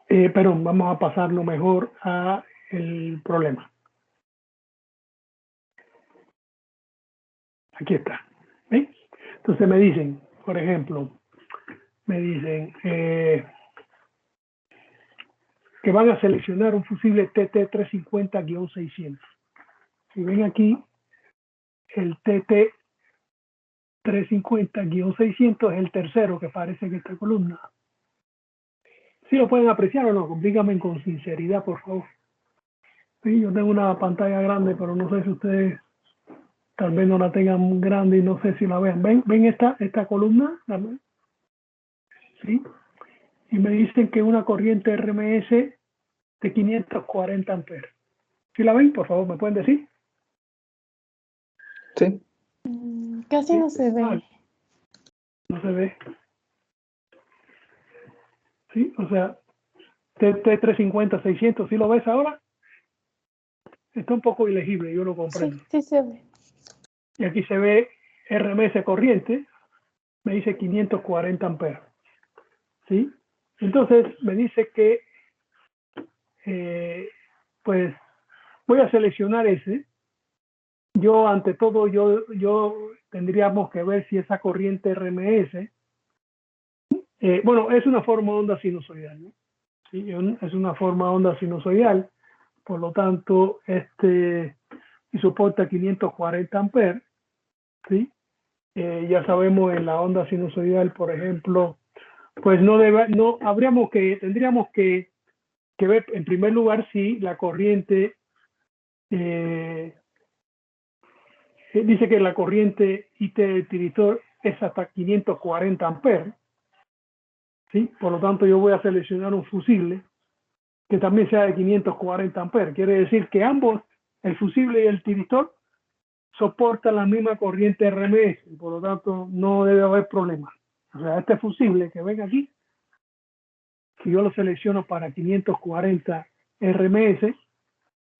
Perdón, vamos a pasarlo mejor a el problema. Aquí está, ¿sí? Entonces me dicen, por ejemplo, que van a seleccionar un fusible TT350-600. Si ven aquí, el TT350-600 es el tercero que aparece en esta columna. ¿Sí lo pueden apreciar o no? Díganme con sinceridad, por favor. Sí, yo tengo una pantalla grande, pero no sé si ustedes tal vez no la tengan grande y no sé si la vean. ¿Ven esta columna? ¿Sí? Y me dicen que una corriente RMS de 540 amperes. ¿Sí la ven? Por favor, ¿me pueden decir? Sí. Casi Sí. no se ve. No se ve. ¿Sí? O sea, T350-600, ¿sí lo ves ahora? Está un poco ilegible, yo lo comprendo. Sí, sí se ve. Y aquí se ve RMS corriente, me dice 540 amperes. ¿Sí? Entonces me dice que pues voy a seleccionar ese. Yo ante todo yo tendríamos que ver si esa corriente RMS bueno, es una forma de onda sinusoidal, ¿no? ¿Sí? Es una forma de onda sinusoidal, por lo tanto y soporta 540 amperes, ¿sí? Ya sabemos en la onda sinusoidal, por ejemplo, pues tendríamos que ver en primer lugar si la corriente dice que la corriente IT del tiristor es hasta 540 amperes, ¿sí? Por lo tanto yo voy a seleccionar un fusible que también sea de 540 amperes. Quiere decir que ambos, el fusible y el tiristor, soportan la misma corriente RMS, y por lo tanto no debe haber problema. O sea, este fusible que ven aquí, si yo lo selecciono para 540 RMS,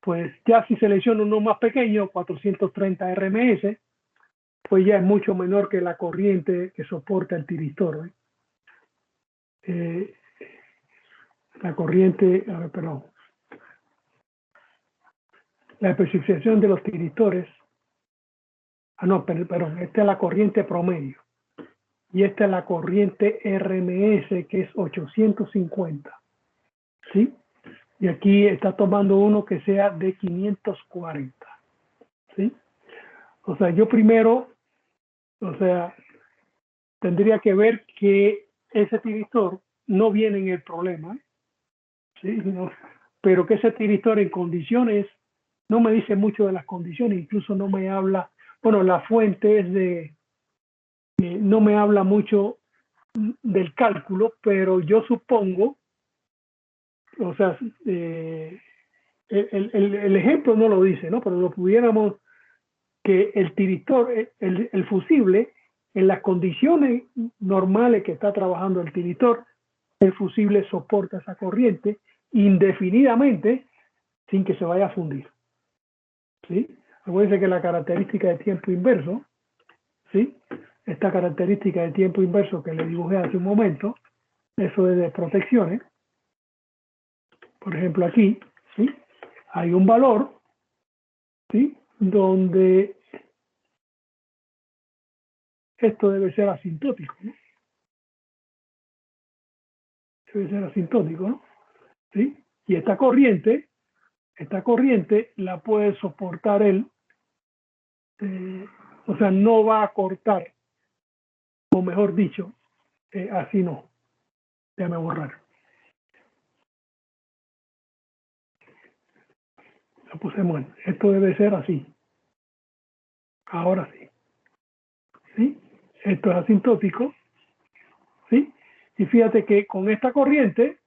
pues ya si selecciono uno más pequeño, 430 RMS, pues ya es mucho menor que la corriente que soporta el tiristor. La corriente, perdón, la especificación de los tiristores, perdón, esta es la corriente promedio y esta es la corriente RMS que es 850, ¿sí? Y aquí está tomando uno que sea de 540, ¿sí? O sea, yo primero, tendría que ver que ese tiristor no viene en el problema, ¿sí? No, pero que ese tiristor en condiciones, no me dice mucho de las condiciones, incluso no me habla, bueno, la fuente es no me habla mucho del cálculo, pero yo supongo, o sea, el ejemplo no lo dice, ¿no? Pero lo pudiéramos que el tiristor, el fusible, en las condiciones normales que está trabajando el tiristor, el fusible soporta esa corriente indefinidamente sin que se vaya a fundir, ¿sí? Acuérdense que la característica de tiempo inverso, ¿sí? Esta característica de tiempo inverso que le dibujé hace un momento, eso es de protecciones. Por ejemplo, aquí, ¿sí? Hay un valor, ¿sí? Donde esto debe ser asintótico, ¿no? Debe ser asintótico, ¿no? ¿Sí? Y esta corriente la puede soportar él, o sea, no va a cortar, o mejor dicho, así no. Déjame borrar. Lo puse mal. Esto debe ser así. Ahora sí. ¿Sí? Esto es asintótico, ¿sí? Y fíjate que con esta corriente,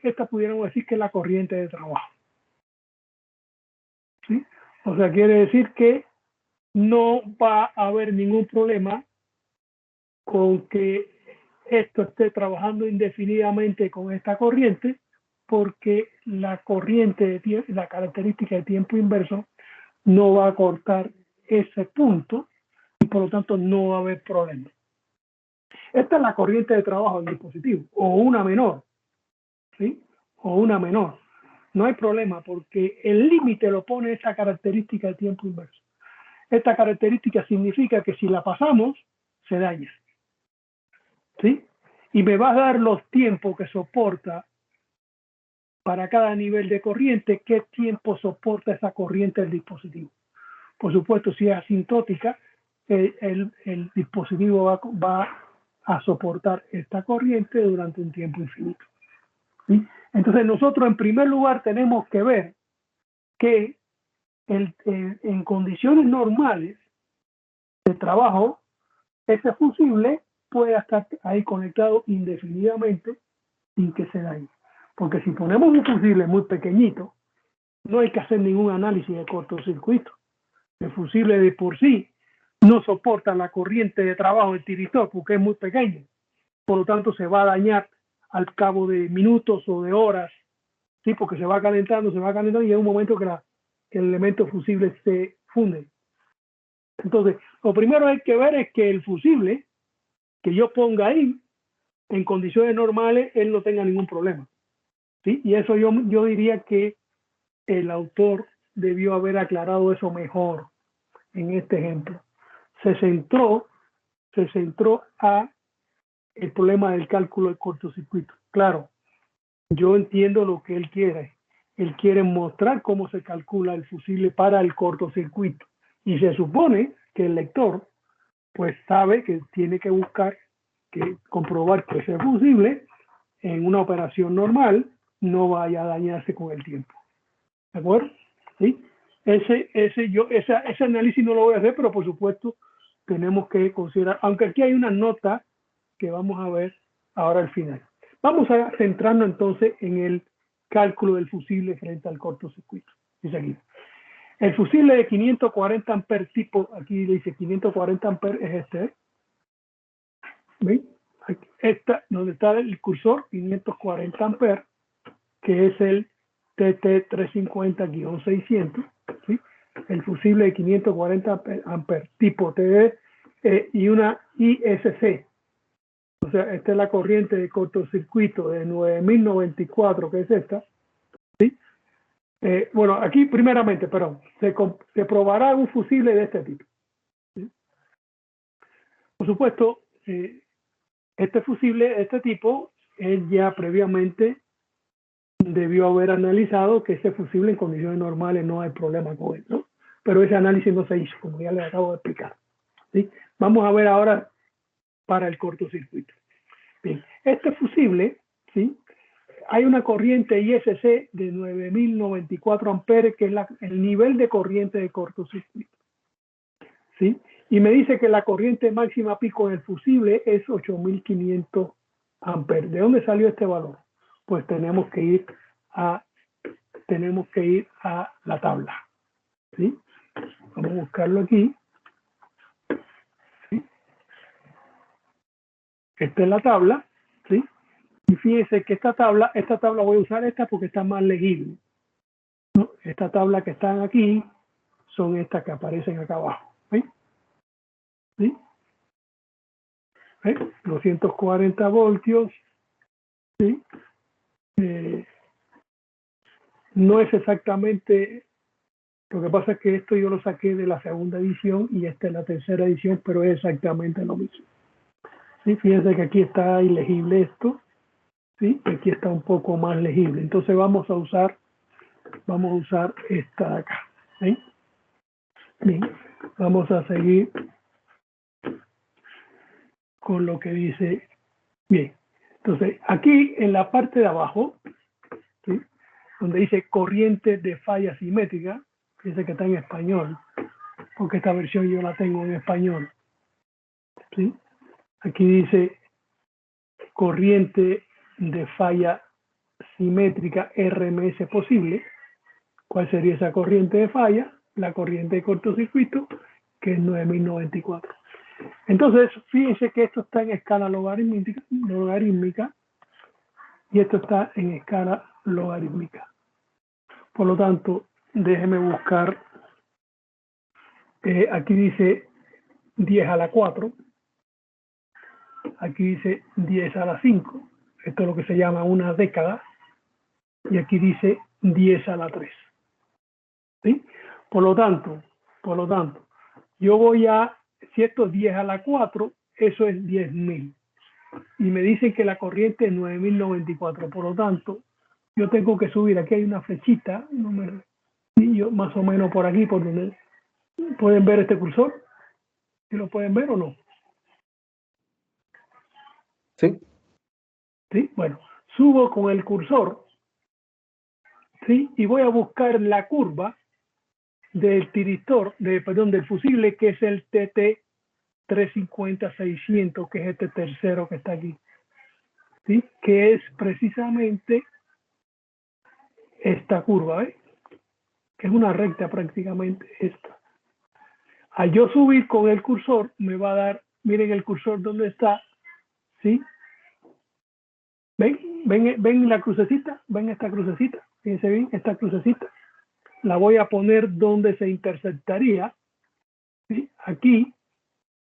esta pudiéramos decir que es la corriente de trabajo. ¿Sí? O sea, quiere decir que no va a haber ningún problema con que esto esté trabajando indefinidamente con esta corriente, porque la corriente de tiempo, la característica de tiempo inverso no va a cortar ese punto y por lo tanto no va a haber problema. Esta es la corriente de trabajo del dispositivo, o una menor, ¿sí? O una menor. No hay problema porque el límite lo pone esta característica de tiempo inverso. Esta característica significa que si la pasamos, se daña. ¿Sí? Y me va a dar los tiempos que soporta para cada nivel de corriente, qué tiempo soporta esa corriente del dispositivo. Por supuesto, si es asintótica, el dispositivo va a soportar esta corriente durante un tiempo infinito. ¿Sí? Entonces nosotros en primer lugar tenemos que ver que en condiciones normales de trabajo, ese fusible puede estar ahí conectado indefinidamente sin que se dañe. Porque si ponemos un fusible muy pequeñito, no hay que hacer ningún análisis de cortocircuito. El fusible de por sí no soporta la corriente de trabajo del tiristor porque es muy pequeño. Por lo tanto, se va a dañar al cabo de minutos o de horas, ¿sí? Porque se va calentando y hay un momento que el elemento fusible se funde. Entonces, lo primero que hay que ver es que el fusible que yo ponga ahí, en condiciones normales, él no tenga ningún problema. ¿Sí? Y eso yo diría que el autor debió haber aclarado eso mejor en este ejemplo. Se centró a el problema del cálculo del cortocircuito. Claro, yo entiendo lo que él quiere. Él quiere mostrar cómo se calcula el fusible para el cortocircuito. Y se supone que el lector pues sabe que tiene que comprobar que ese fusible en una operación normal no vaya a dañarse con el tiempo. ¿De acuerdo? ¿Sí? Ese análisis no lo voy a hacer, pero por supuesto tenemos que considerar, aunque aquí hay una nota que vamos a ver ahora al final. Vamos a centrarnos entonces en el cálculo del fusible frente al cortocircuito. Dice aquí. El fusible de 540 amperes tipo, aquí dice 540 amperes es este. ¿Ven? Esta, donde está el cursor, 540 amperes, que es el TT350-600, ¿sí? El fusible de 540 amperes, tipo TD y una ISC. O sea, esta es la corriente de cortocircuito de 9094, que es esta. ¿Sí? Bueno, aquí primeramente, perdón, se probará un fusible de este tipo. ¿Sí? Por supuesto, este fusible de este tipo, él ya previamente debió haber analizado que ese fusible en condiciones normales no hay problema con él, ¿no? Pero ese análisis no se hizo, como ya les acabo de explicar. ¿Sí? Vamos a ver ahora para el cortocircuito. Bien, este fusible, ¿sí? Hay una corriente ISC de 9094 amperes, que es el nivel de corriente de cortocircuito. ¿Sí? Y me dice que la corriente máxima pico en el fusible es 8500 amperes. ¿De dónde salió este valor? Pues tenemos que ir a la tabla. ¿Sí? Vamos a buscarlo aquí. ¿Sí? Esta es la tabla. ¿Sí? Y fíjense que esta tabla voy a usar esta porque está más legible, ¿no? Esta tabla que están aquí son estas que aparecen acá abajo. ¿Sí? ¿Sí? 240 voltios. ¿Sí? No es exactamente, lo que pasa es que esto yo lo saqué de la segunda edición y esta es la tercera edición, pero es exactamente lo mismo. ¿Sí? Fíjense que aquí está ilegible esto, ¿sí? Aquí está un poco más legible. Entonces vamos a usar esta de acá. ¿Sí? Bien, vamos a seguir con lo que dice. Bien, entonces aquí en la parte de abajo, ¿sí? Donde dice corriente de falla simétrica, fíjense que está en español, porque esta versión yo la tengo en español. ¿Sí? Aquí dice corriente de falla simétrica RMS posible. ¿Cuál sería esa corriente de falla? La corriente de cortocircuito, que es 9094. Entonces, fíjense que esto está en escala logarítmica y esto está en escala logarítmica. Por lo tanto, déjeme buscar, aquí dice 10 a la 4, aquí dice 10 a la 5, esto es lo que se llama una década, y aquí dice 10 a la 3. ¿Sí? Por lo tanto, yo voy a, si esto es 10 a la 4, eso es 10.000. Y me dicen que la corriente es 9094. Por lo tanto, yo tengo que subir. Aquí hay una flechita, yo más o menos por aquí, por donde pueden ver este cursor. ¿Sí lo pueden ver o no? Sí. Sí, bueno, subo con el cursor, ¿sí? Y voy a buscar la curva del tiristor, del fusible, que es el TT 350-600, que es este tercero que está aquí, ¿sí? Que es precisamente esta curva, ¿ves? Que es una recta prácticamente esta. Al yo subir con el cursor, me va a dar, miren el cursor donde está, ¿sí? ¿Ven la crucecita? ¿Ven esta crucecita? Fíjense bien, esta crucecita. La voy a poner donde se intersectaría, ¿sí? Aquí,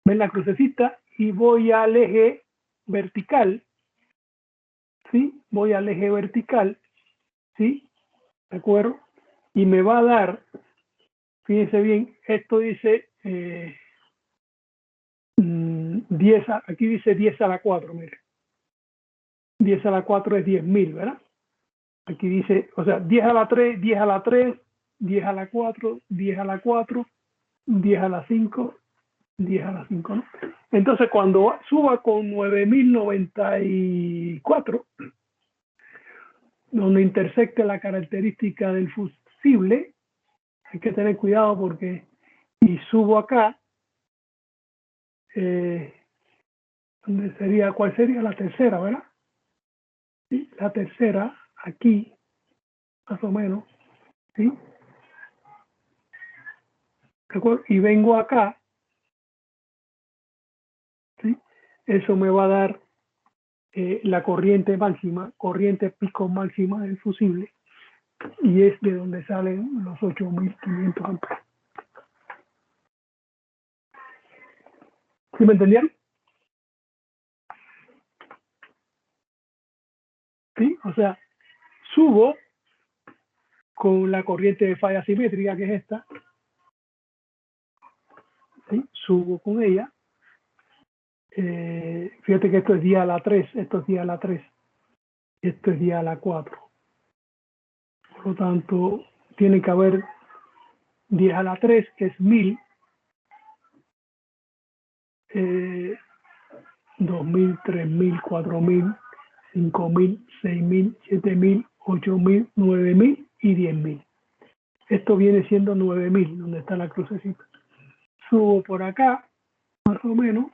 ven la crucecita y voy al eje vertical, ¿sí? Voy al eje vertical, ¿sí? ¿De acuerdo? Y me va a dar, fíjense bien, esto dice 10, aquí dice 10 a la 4, mire. 10 a la 4 es 10.000, ¿verdad? Aquí dice, o sea, 10 a la 3, 10 a la 3, 10 a la 4, 10 a la 4, 10 a la 5, 10 a la 5, ¿no? Entonces, cuando suba con 9094, donde intersecte la característica del fusible, hay que tener cuidado porque, y subo acá, donde sería, ¿cuál sería la tercera, verdad? ¿Sí? La tercera, aquí, más o menos, ¿sí? ¿De acuerdo? Y vengo acá, ¿sí? Eso me va a dar la corriente máxima, corriente pico máxima del fusible, y es de donde salen los 8.500 amperes. ¿Sí me entendieron? ¿Sí? O sea, subo con la corriente de falla simétrica, que es esta, ¿sí? Subo con ella. Fíjate que esto es día a la 3, esto es día a la 3, esto es día a la 4. Por lo tanto, tiene que haber 10 a la 3, que es 1000, 2000, 3000, 4000, 5000, 6000, 7000, 8000, 9000 y 10.000. Esto viene siendo 9000, donde está la crucecita. Subo por acá, más o menos,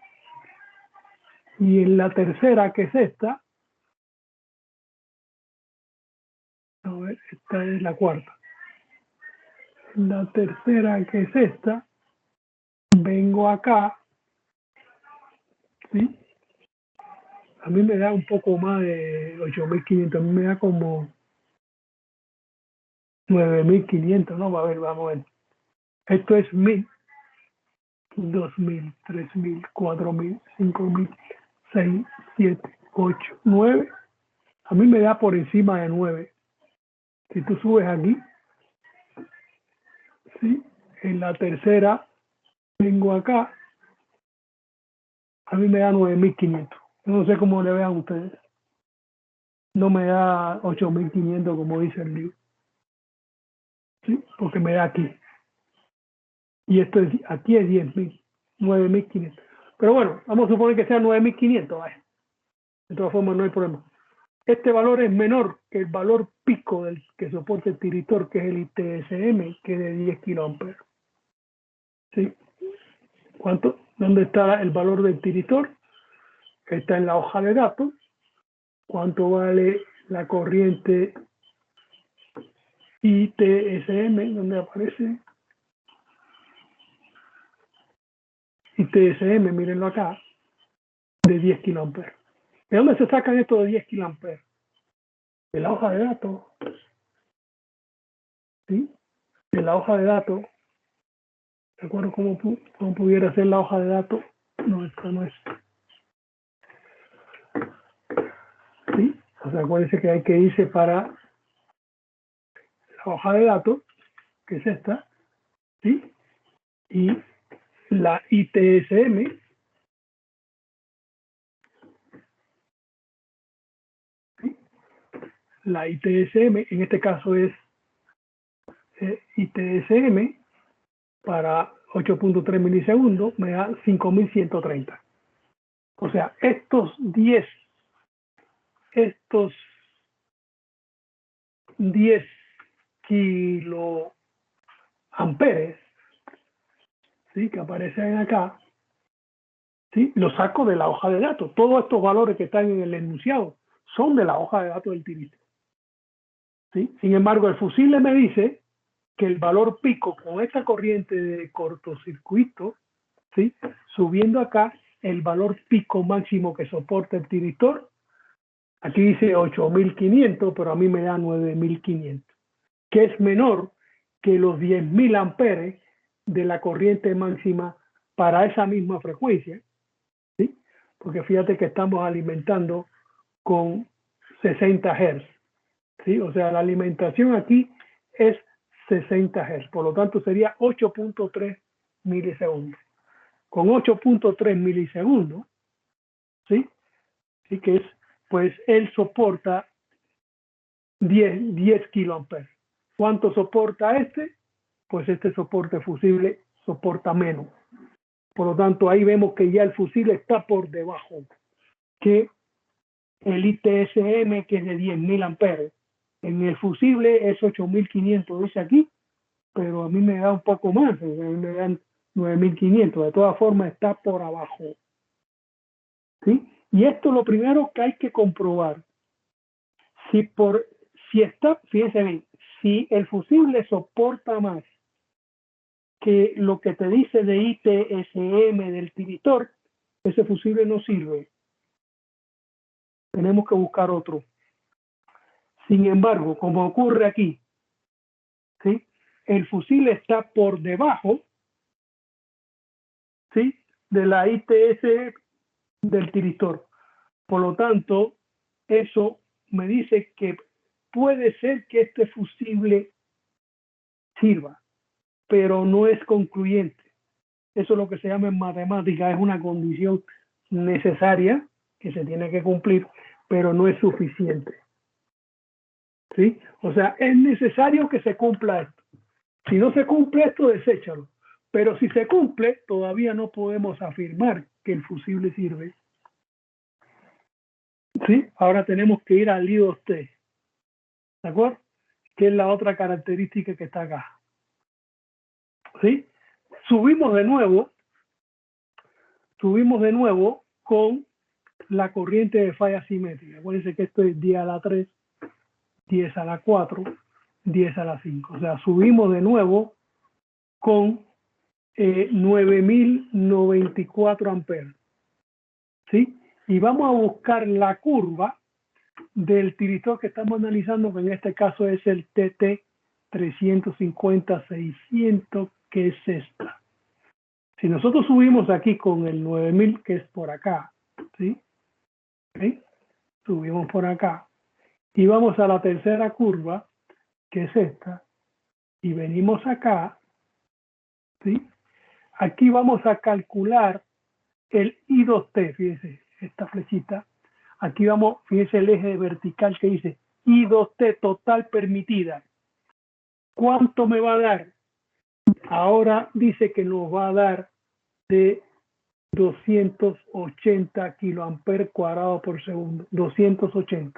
y en la tercera, que es esta, a ver, esta es la cuarta. En la tercera, que es esta, vengo acá, ¿sí? A mí me da un poco más de 8.500, a mí me da como 9.500, ¿no? A ver, vamos a ver. Esto es 1000, 2000, 3000, 4000, 5000, 6, 7, 8, 9. A mí me da por encima de 9. Si tú subes aquí, ¿sí? En la tercera, vengo acá, a mí me da 9.500. No sé cómo le vean ustedes. No me da 8.500 como dice el libro, ¿sí? Porque me da aquí. Y esto es, aquí es 10.000, 9.500. Pero bueno, vamos a suponer que sea 9.500, vaya. De todas formas, no hay problema. Este valor es menor que el valor pico del que soporta el tiristor, que es el ITSM, que es de 10 kiloamperes. ¿Sí? ¿Cuánto? ¿Dónde está el valor del tiristor? está en la hoja de datos, cuánto vale la corriente ITSM, donde aparece ITSM, mírenlo acá, de 10 kiloamperes. ¿De dónde se sacan estos de 10 kiloamperes? De la hoja de datos, ¿sí? De la hoja de datos. Recuerdo cómo pudiera ser la hoja de datos. No, esto no es. ¿Sí? O sea, acuérdense que hay que irse para la hoja de datos, que es esta, ¿sí? Y la ITSM, ¿sí? La ITSM, en este caso es ITSM para 8.3 milisegundos, me da 5130. O sea, estos 10 kiloamperes, ¿sí? Que aparecen acá, ¿sí? Los saco de la hoja de datos. Todos estos valores que están en el enunciado son de la hoja de datos del tiristor, ¿sí? Sin embargo, el fusible me dice que el valor pico con esta corriente de cortocircuito, ¿sí? Subiendo acá, el valor pico máximo que soporta el tiristor, aquí dice 8500, pero a mí me da 9500, que es menor que los 10.000 amperes de la corriente máxima para esa misma frecuencia, ¿sí? Porque fíjate que estamos alimentando con 60 Hz, ¿sí? O sea, la alimentación aquí es 60 Hz, por lo tanto sería 8.3 milisegundos. Con 8.3 milisegundos, ¿sí? Sí que es, pues él soporta 10 kiloamperes. ¿Cuánto soporta este? Pues este soporte fusible soporta menos. Por lo tanto, ahí vemos que ya el fusible está por debajo que el ITSM, que es de 10.000 amperes. En el fusible es 8.500, dice aquí, pero a mí me da un poco más, a mí me dan 9.500. De todas formas, está por abajo, ¿sí? Y esto es lo primero que hay que comprobar. Si está, fíjense bien, si el fusible soporta más que lo que te dice de ITSM del tiritor, ese fusible no sirve. Tenemos que buscar otro. Sin embargo, como ocurre aquí, ¿sí? El fusible está por debajo, ¿sí? De la ITS del tiritor. Por lo tanto, eso me dice que puede ser que este fusible sirva, pero no es concluyente. Eso es lo que se llama en matemática, es una condición necesaria que se tiene que cumplir, pero no es suficiente, ¿sí? O sea, es necesario que se cumpla esto. Si no se cumple esto, deséchalo. Pero si se cumple, todavía no podemos afirmar que el fusible sirve, ¿sí? Ahora tenemos que ir al I2T, ¿de acuerdo? Que es la otra característica que está acá, ¿sí? Subimos de nuevo con la corriente de falla simétrica. Acuérdense que esto es 10 a la 3, 10 a la 4, 10 a la 5. O sea, subimos de nuevo con 9.094 amperes, ¿sí? Y vamos a buscar la curva del tiristor que estamos analizando, que en este caso es el TT 350-600, que es esta. Si nosotros subimos aquí con el 9000, que es por acá, ¿sí? ¿Sí? Subimos por acá y vamos a la tercera curva, que es esta, y venimos acá, ¿sí? Aquí vamos a calcular el I2T, fíjense, esta flechita. Aquí vamos, fíjense el eje vertical que dice I2T total permitida. ¿Cuánto me va a dar? Ahora dice que nos va a dar de 280 kiloamperes cuadrados por segundo. 280.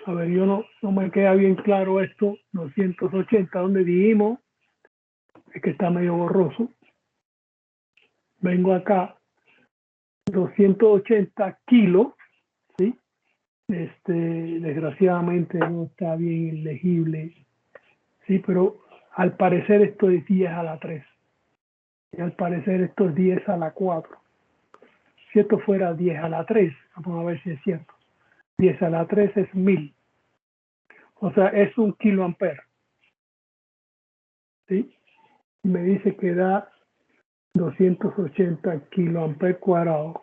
A ver, yo no me queda bien claro esto. 280, ¿dónde dijimos? Es que está medio borroso. Vengo acá 280 kilos, ¿sí? Desgraciadamente no está bien legible, sí, pero al parecer esto es 10 a la 3 y al parecer esto es 10 a la 4. Si esto fuera 10 a la 3, vamos a ver si es cierto. 10 a la 3 es 1000, o sea, es un kiloampere, ¿sí? Y me dice que da 280 kiloamperes cuadrados.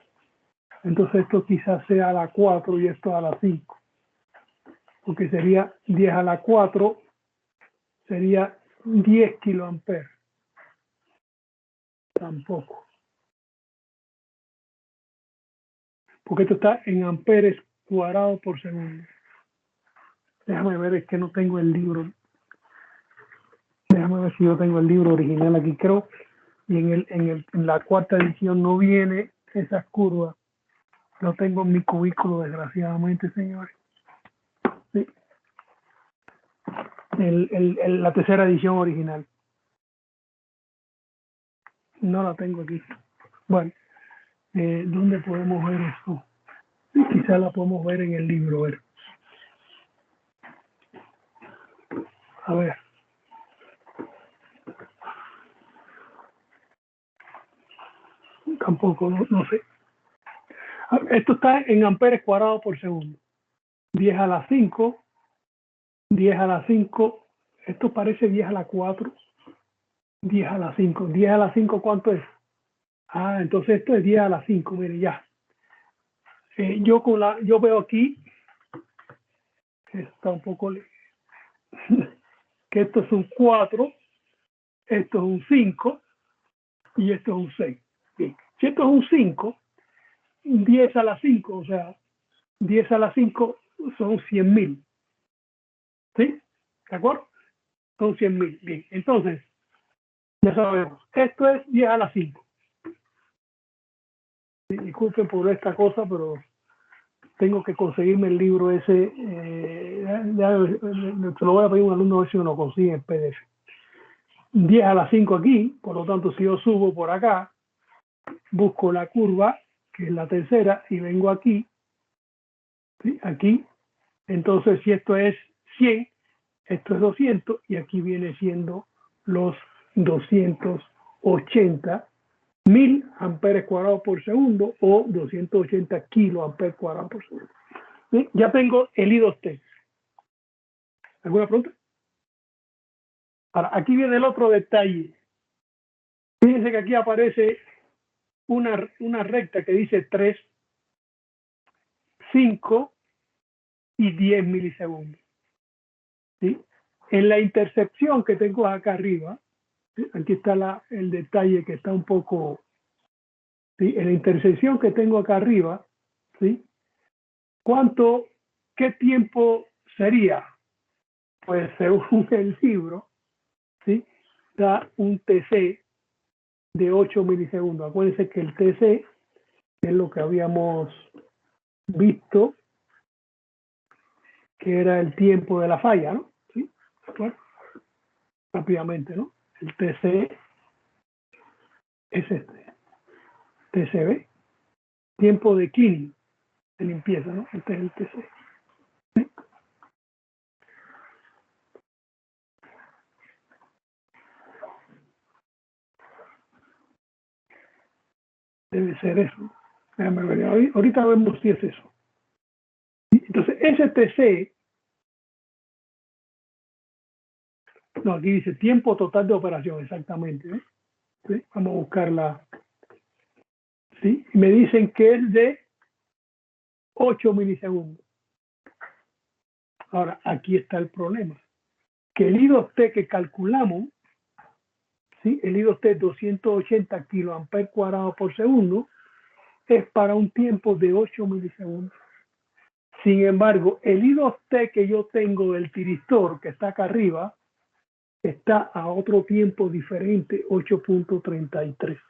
Entonces esto quizás sea a la 4 y esto a la 5, porque sería 10 a la 4, sería 10 kiloamperes. Tampoco, porque esto está en amperes cuadrados por segundo. Déjame ver, es que no tengo el libro. Déjame ver si yo tengo el libro original aquí, creo. Y en la cuarta edición no viene esas curvas. Lo tengo en mi cubículo, desgraciadamente, señores. Sí. La tercera edición original. No la tengo aquí. Bueno, ¿dónde podemos ver esto? Quizá la podemos ver en el libro. A ver. A ver. Tampoco, no sé. Esto está en amperes cuadrados por segundo. 10 a la 5, 10 a la 5, esto parece 10 a la 4, 10 a la 5. 10 a la 5, ¿cuánto es? Ah, entonces esto es 10 a la 5, mire ya. Yo veo aquí, que está un poco, que esto es un 4, esto es un 5 y esto es un 6. Bien, si esto es un 5, 10 a la 5, o sea, 10 a la 5 son 100.000. ¿Sí? ¿De acuerdo? Son 100.000. Bien, entonces, ya sabemos, esto es 10 a la 5. Sí, disculpen por esta cosa, pero tengo que conseguirme el libro ese. Se lo voy a pedir a un alumno a ver si me lo consigue en PDF. 10 a la 5 aquí, por lo tanto, si yo subo por acá, busco la curva, que es la tercera, y vengo aquí, ¿sí? Aquí, entonces si esto es 100, esto es 200, y aquí viene siendo los 280 mil amperes cuadrados por segundo o 280 kiloamperes cuadrados por segundo. ¿Sí? Ya tengo el I2T. ¿Alguna pregunta? Ahora, aquí viene el otro detalle. Fíjense que aquí aparece una recta que dice 3, 5 y 10 milisegundos. ¿Sí? En la intersección que tengo acá arriba, ¿sí? Aquí está el detalle que está un poco, ¿sí? En la intersección que tengo acá arriba, ¿sí? ¿Qué tiempo sería? Pues según el libro, ¿sí? Da un TC de 8 milisegundos. Acuérdense que el TC es lo que habíamos visto, que era el tiempo de la falla, ¿no? ¿Sí? Bueno, rápidamente, ¿no? El TC es este, TCB, tiempo de cleaning, de limpieza, ¿no? Este es el TC. ¿Sí? Debe ser eso. Déjame ver, ahorita vemos si es eso. Entonces, ese TC, no, aquí dice tiempo total de operación, exactamente. ¿Eh? ¿Sí? Vamos a buscarla. ¿Sí? Y me dicen que es de 8 milisegundos. Ahora, aquí está el problema. Que el I2T que calculamos, ¿sí? El I2T 280 kiloamperes cuadrados por segundo, es para un tiempo de 8 milisegundos. Sin embargo, el I2T que yo tengo del tiristor, que está acá arriba, está a otro tiempo diferente, 8.33.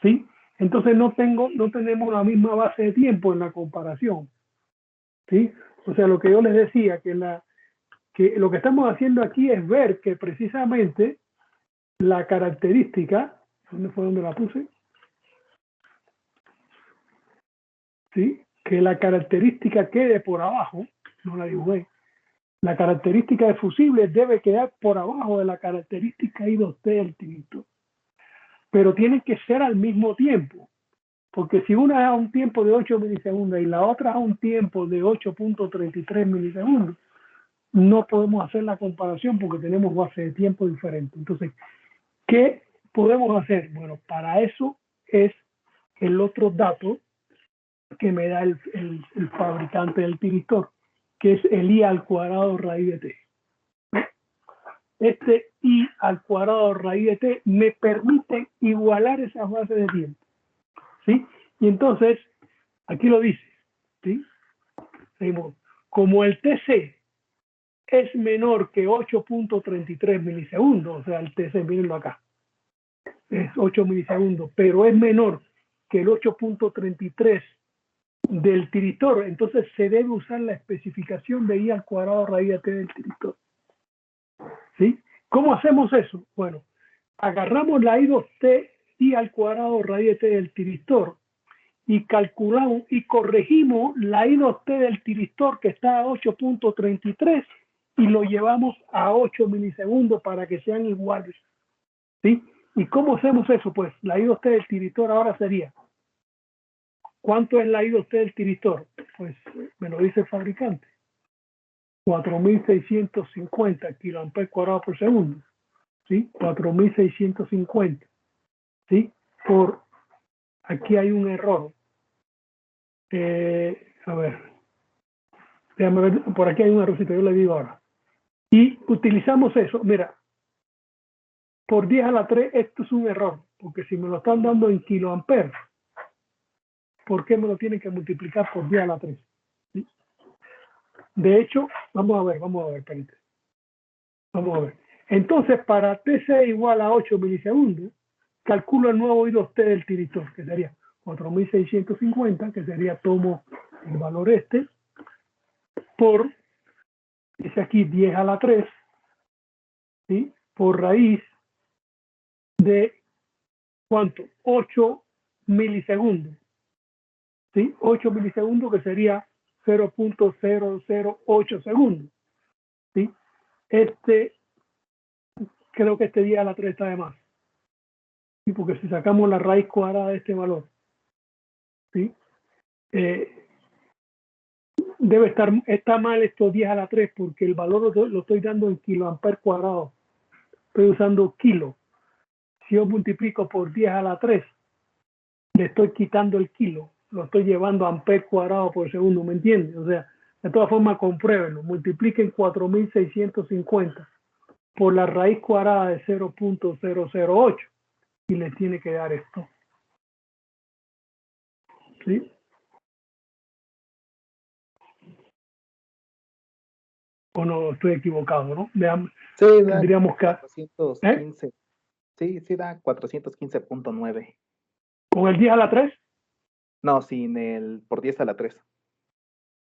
¿Sí? Entonces no tenemos la misma base de tiempo en la comparación. ¿Sí? O sea, lo que yo les decía, que lo que estamos haciendo aquí es ver que precisamente la característica, ¿dónde fue donde la puse? ¿sí? Que la característica quede por abajo, no la dibujé. La característica de fusible debe quedar por abajo de la característica I2T del tiristor. Pero tienen que ser al mismo tiempo, porque si una es a un tiempo de 8 milisegundos y la otra es a un tiempo de 8.33 milisegundos, no podemos hacer la comparación porque tenemos base de tiempo diferentes. Entonces, ¿qué podemos hacer? Bueno, para eso es el otro dato que me da el fabricante del tiristor, que es el I al cuadrado raíz de T. Este I al cuadrado raíz de T me permite igualar esas bases de tiempo, ¿sí? Y entonces, aquí lo dice, ¿sí? Seguimos. Como el TC es menor que 8.33 milisegundos, o sea, el TC, mírenlo acá, es 8 milisegundos, pero es menor que el 8.33 del tiristor, entonces se debe usar la especificación de I al cuadrado raíz de T del tiristor. ¿Sí? ¿Cómo hacemos eso? Bueno, agarramos la I2T I al cuadrado raíz de T del tiristor y calculamos y corregimos la I2T del tiristor que está a 8.33 y lo llevamos a 8 milisegundos para que sean iguales. ¿Sí? ¿Y cómo hacemos eso? Pues la I2T del tiristor ahora sería, ¿cuánto es la I2T del tiristor? Pues me lo dice el fabricante. 4.650 kiloamperes cuadrados por segundo. ¿Sí? 4.650. ¿Sí? Por, aquí hay un error. A ver. Déjame ver, por aquí hay un errorcito, yo le digo ahora. Y utilizamos eso. Mira, por 10 a la 3, esto es un error, porque si me lo están dando en kiloamperes, ¿por qué me lo tienen que multiplicar por 10 a la 3? ¿Sí? De hecho, vamos a ver, espérate. Vamos a ver. Entonces, para TC igual a 8 milisegundos, calculo el nuevo I2T del tiristor, que sería 4.650, que sería, tomo el valor este, por, dice aquí 10 a la 3, ¿sí? Por raíz de, ¿cuánto? 8 milisegundos, ¿sí? 8 milisegundos, que sería 0.008 segundos, ¿sí? Creo que este 10 a la 3 está de más, ¿sí? Porque si sacamos la raíz cuadrada de este valor, ¿sí? Está mal estos 10 a la 3 porque el valor lo estoy dando en kiloamperes cuadrados. Estoy usando kilo. Si yo multiplico por 10 a la 3, le estoy quitando el kilo. Lo estoy llevando a amperes cuadrados por segundo, ¿me entiendes? O sea, de todas formas, compruébenlo. Multipliquen 4.650 por la raíz cuadrada de 0.008 y les tiene que dar esto. ¿Sí? O no, estoy equivocado, ¿no? Veamos, sí, tendríamos que... 415. Sí, da 415.9. ¿Con el 10 a la 3? No, sin el por 10 a la 3.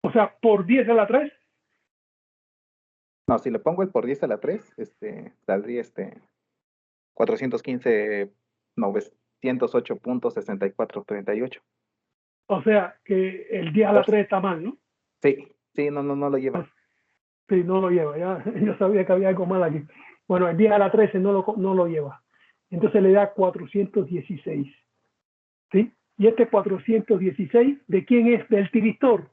O sea, por 10 a la 3. No, si le pongo el por 10 a la 3, saldría 415.908.6438. O sea, que el 10 a la 3 está mal, ¿no? Sí, no lo lleva. Sí, no lo lleva. Ya, yo sabía que había algo mal aquí. Bueno, el 10 a la 13 no lo lleva. Entonces le da 416. ¿Sí? Y este 416, ¿de quién es? Del tiristor.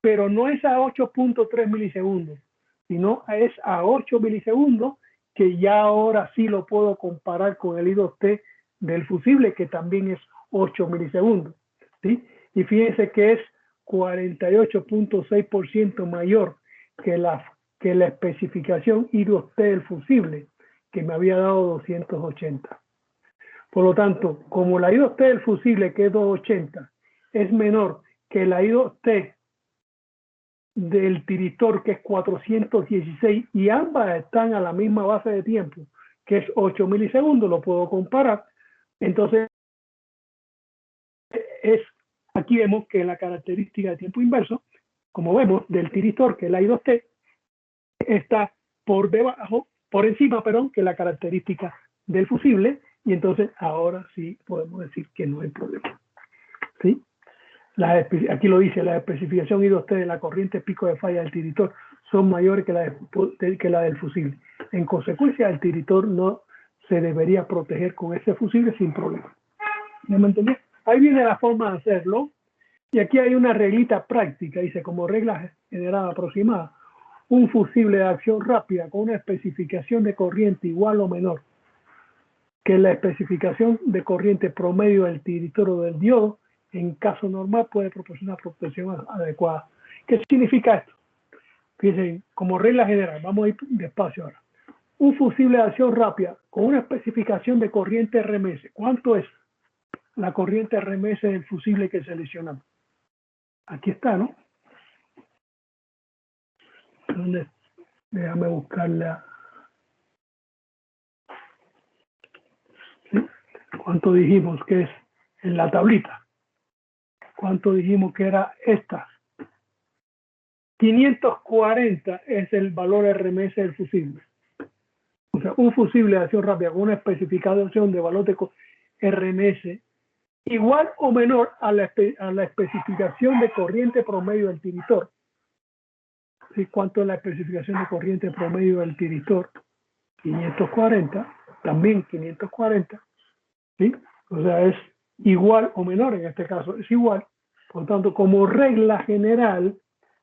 Pero no es a 8.3 milisegundos, sino es a 8 milisegundos, que ya ahora sí lo puedo comparar con el I2T del fusible, que también es 8 milisegundos. ¿Sí? Y fíjense que es 48.6% mayor que la especificación I2T del fusible, que me había dado 280. Por lo tanto, como la I2T del fusible, que es 280, es menor que la I2T del tiristor, que es 416, y ambas están a la misma base de tiempo, que es 8 milisegundos, lo puedo comparar. Entonces, aquí vemos que la característica de tiempo inverso, como vemos, del tiristor, que es la I2T, está por encima, que la característica del fusible, y entonces ahora sí podemos decir que no hay problema. ¿Sí? Aquí lo dice, la especificación I2T de la corriente pico de falla del tiritor son mayores que la del fusible. En consecuencia, el tiritor no se debería proteger con ese fusible sin problema. ¿Ya me entendí? Ahí viene la forma de hacerlo. Y aquí hay una reglita práctica, dice, como regla general aproximada, un fusible de acción rápida con una especificación de corriente igual o menor que la especificación de corriente promedio del tiritor o del diodo, en caso normal puede proporcionar protección adecuada. ¿Qué significa esto? Fíjense, como regla general, vamos a ir despacio ahora. Un fusible de acción rápida con una especificación de corriente RMS. ¿Cuánto es la corriente RMS del fusible que seleccionamos? Aquí está, ¿no? ¿Dónde? Déjame buscarla. ¿Sí? ¿Cuánto dijimos que es en la tablita? ¿Cuánto dijimos que era esta? 540 es el valor RMS del fusible. O sea, un fusible de acción rápida con una especificación de valor de RMS igual o menor a la especificación de corriente promedio del tiritor. ¿Sí? ¿Cuánto es la especificación de corriente promedio del tiritor? 540, también 540. ¿Sí? O sea, es igual o menor, en este caso es igual. Por tanto, como regla general,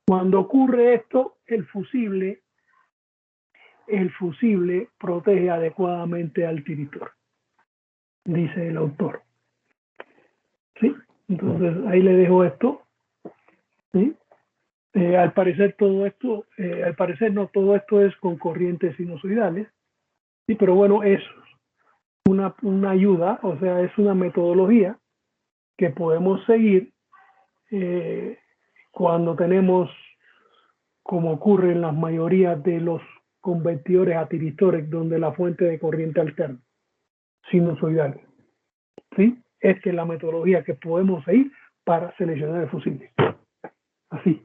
cuando ocurre esto, el fusible protege adecuadamente al tiritor, dice el autor. ¿Sí? Entonces, ahí le dejo esto. ¿Sí? Al parecer no todo esto es con corrientes sinusoidales. Sí, pero bueno, es una ayuda, o sea, es una metodología que podemos seguir cuando tenemos, como ocurre en la mayoría de los convertidores a tiristores, donde la fuente de corriente alterna, sinusoidal. ¿Sí? Esta es la metodología que podemos seguir para seleccionar el fusible. Así.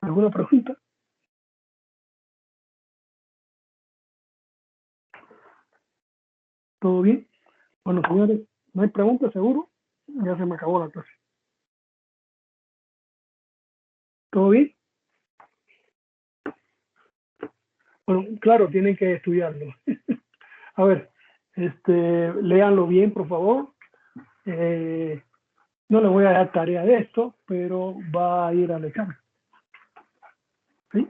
¿Alguna pregunta? ¿Todo bien? Bueno, señores, ¿no hay preguntas, seguro? Ya se me acabó la clase. ¿Todo bien? Bueno, claro, tienen que estudiarlo. A ver, léanlo bien, por favor. No le voy a dar tarea de esto, pero va a ir al examen. ¿Sí?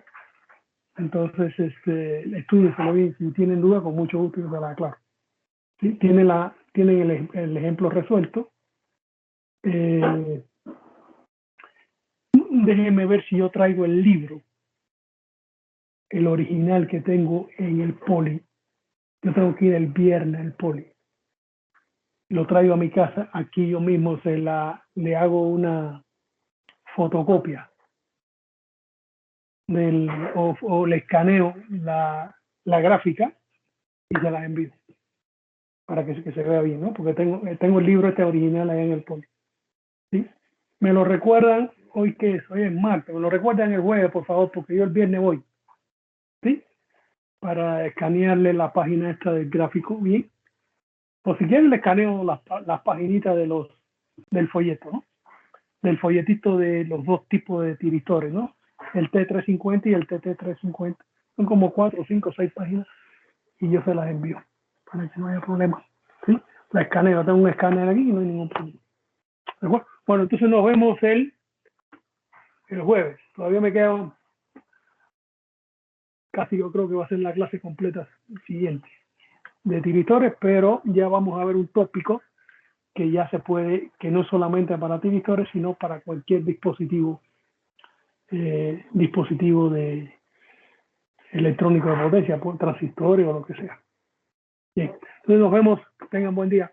Entonces, estúdienselo bien. Si tienen duda, con mucho gusto yo se la aclaro. ¿Sí? Tienen el ejemplo resuelto. Déjenme ver si yo traigo el libro, el original que tengo en el poli. Yo tengo que ir el viernes al poli. Lo traigo a mi casa. Aquí yo mismo le hago una fotocopia o le escaneo la gráfica y se la envío para que se vea bien, ¿no? Porque tengo el libro original ahí en el poli. ¿Sí? Me lo recuerdan hoy hoy es martes, me lo recuerdan el jueves, por favor, porque yo el viernes voy. ¿Sí? Para escanearle la página esta del gráfico bien. O si quieren le escaneo las paginitas del folleto, ¿no? Del folletito de los dos tipos de tiristores, ¿no? El T350 y el TT350. Son como 4, 5, 6 páginas y yo se las envío para que no haya problema. ¿Sí? La escaneo, tengo un escáner aquí y no hay ningún problema. ¿De acuerdo? Bueno, entonces nos vemos el jueves. Todavía me quedan casi, yo creo que va a ser la clase completa siguiente de tiristores, pero ya vamos a ver un tópico que ya se puede, que no solamente para tiristores, sino para cualquier dispositivo de electrónico de potencia, transistores o lo que sea. Bien, entonces nos vemos, tengan buen día.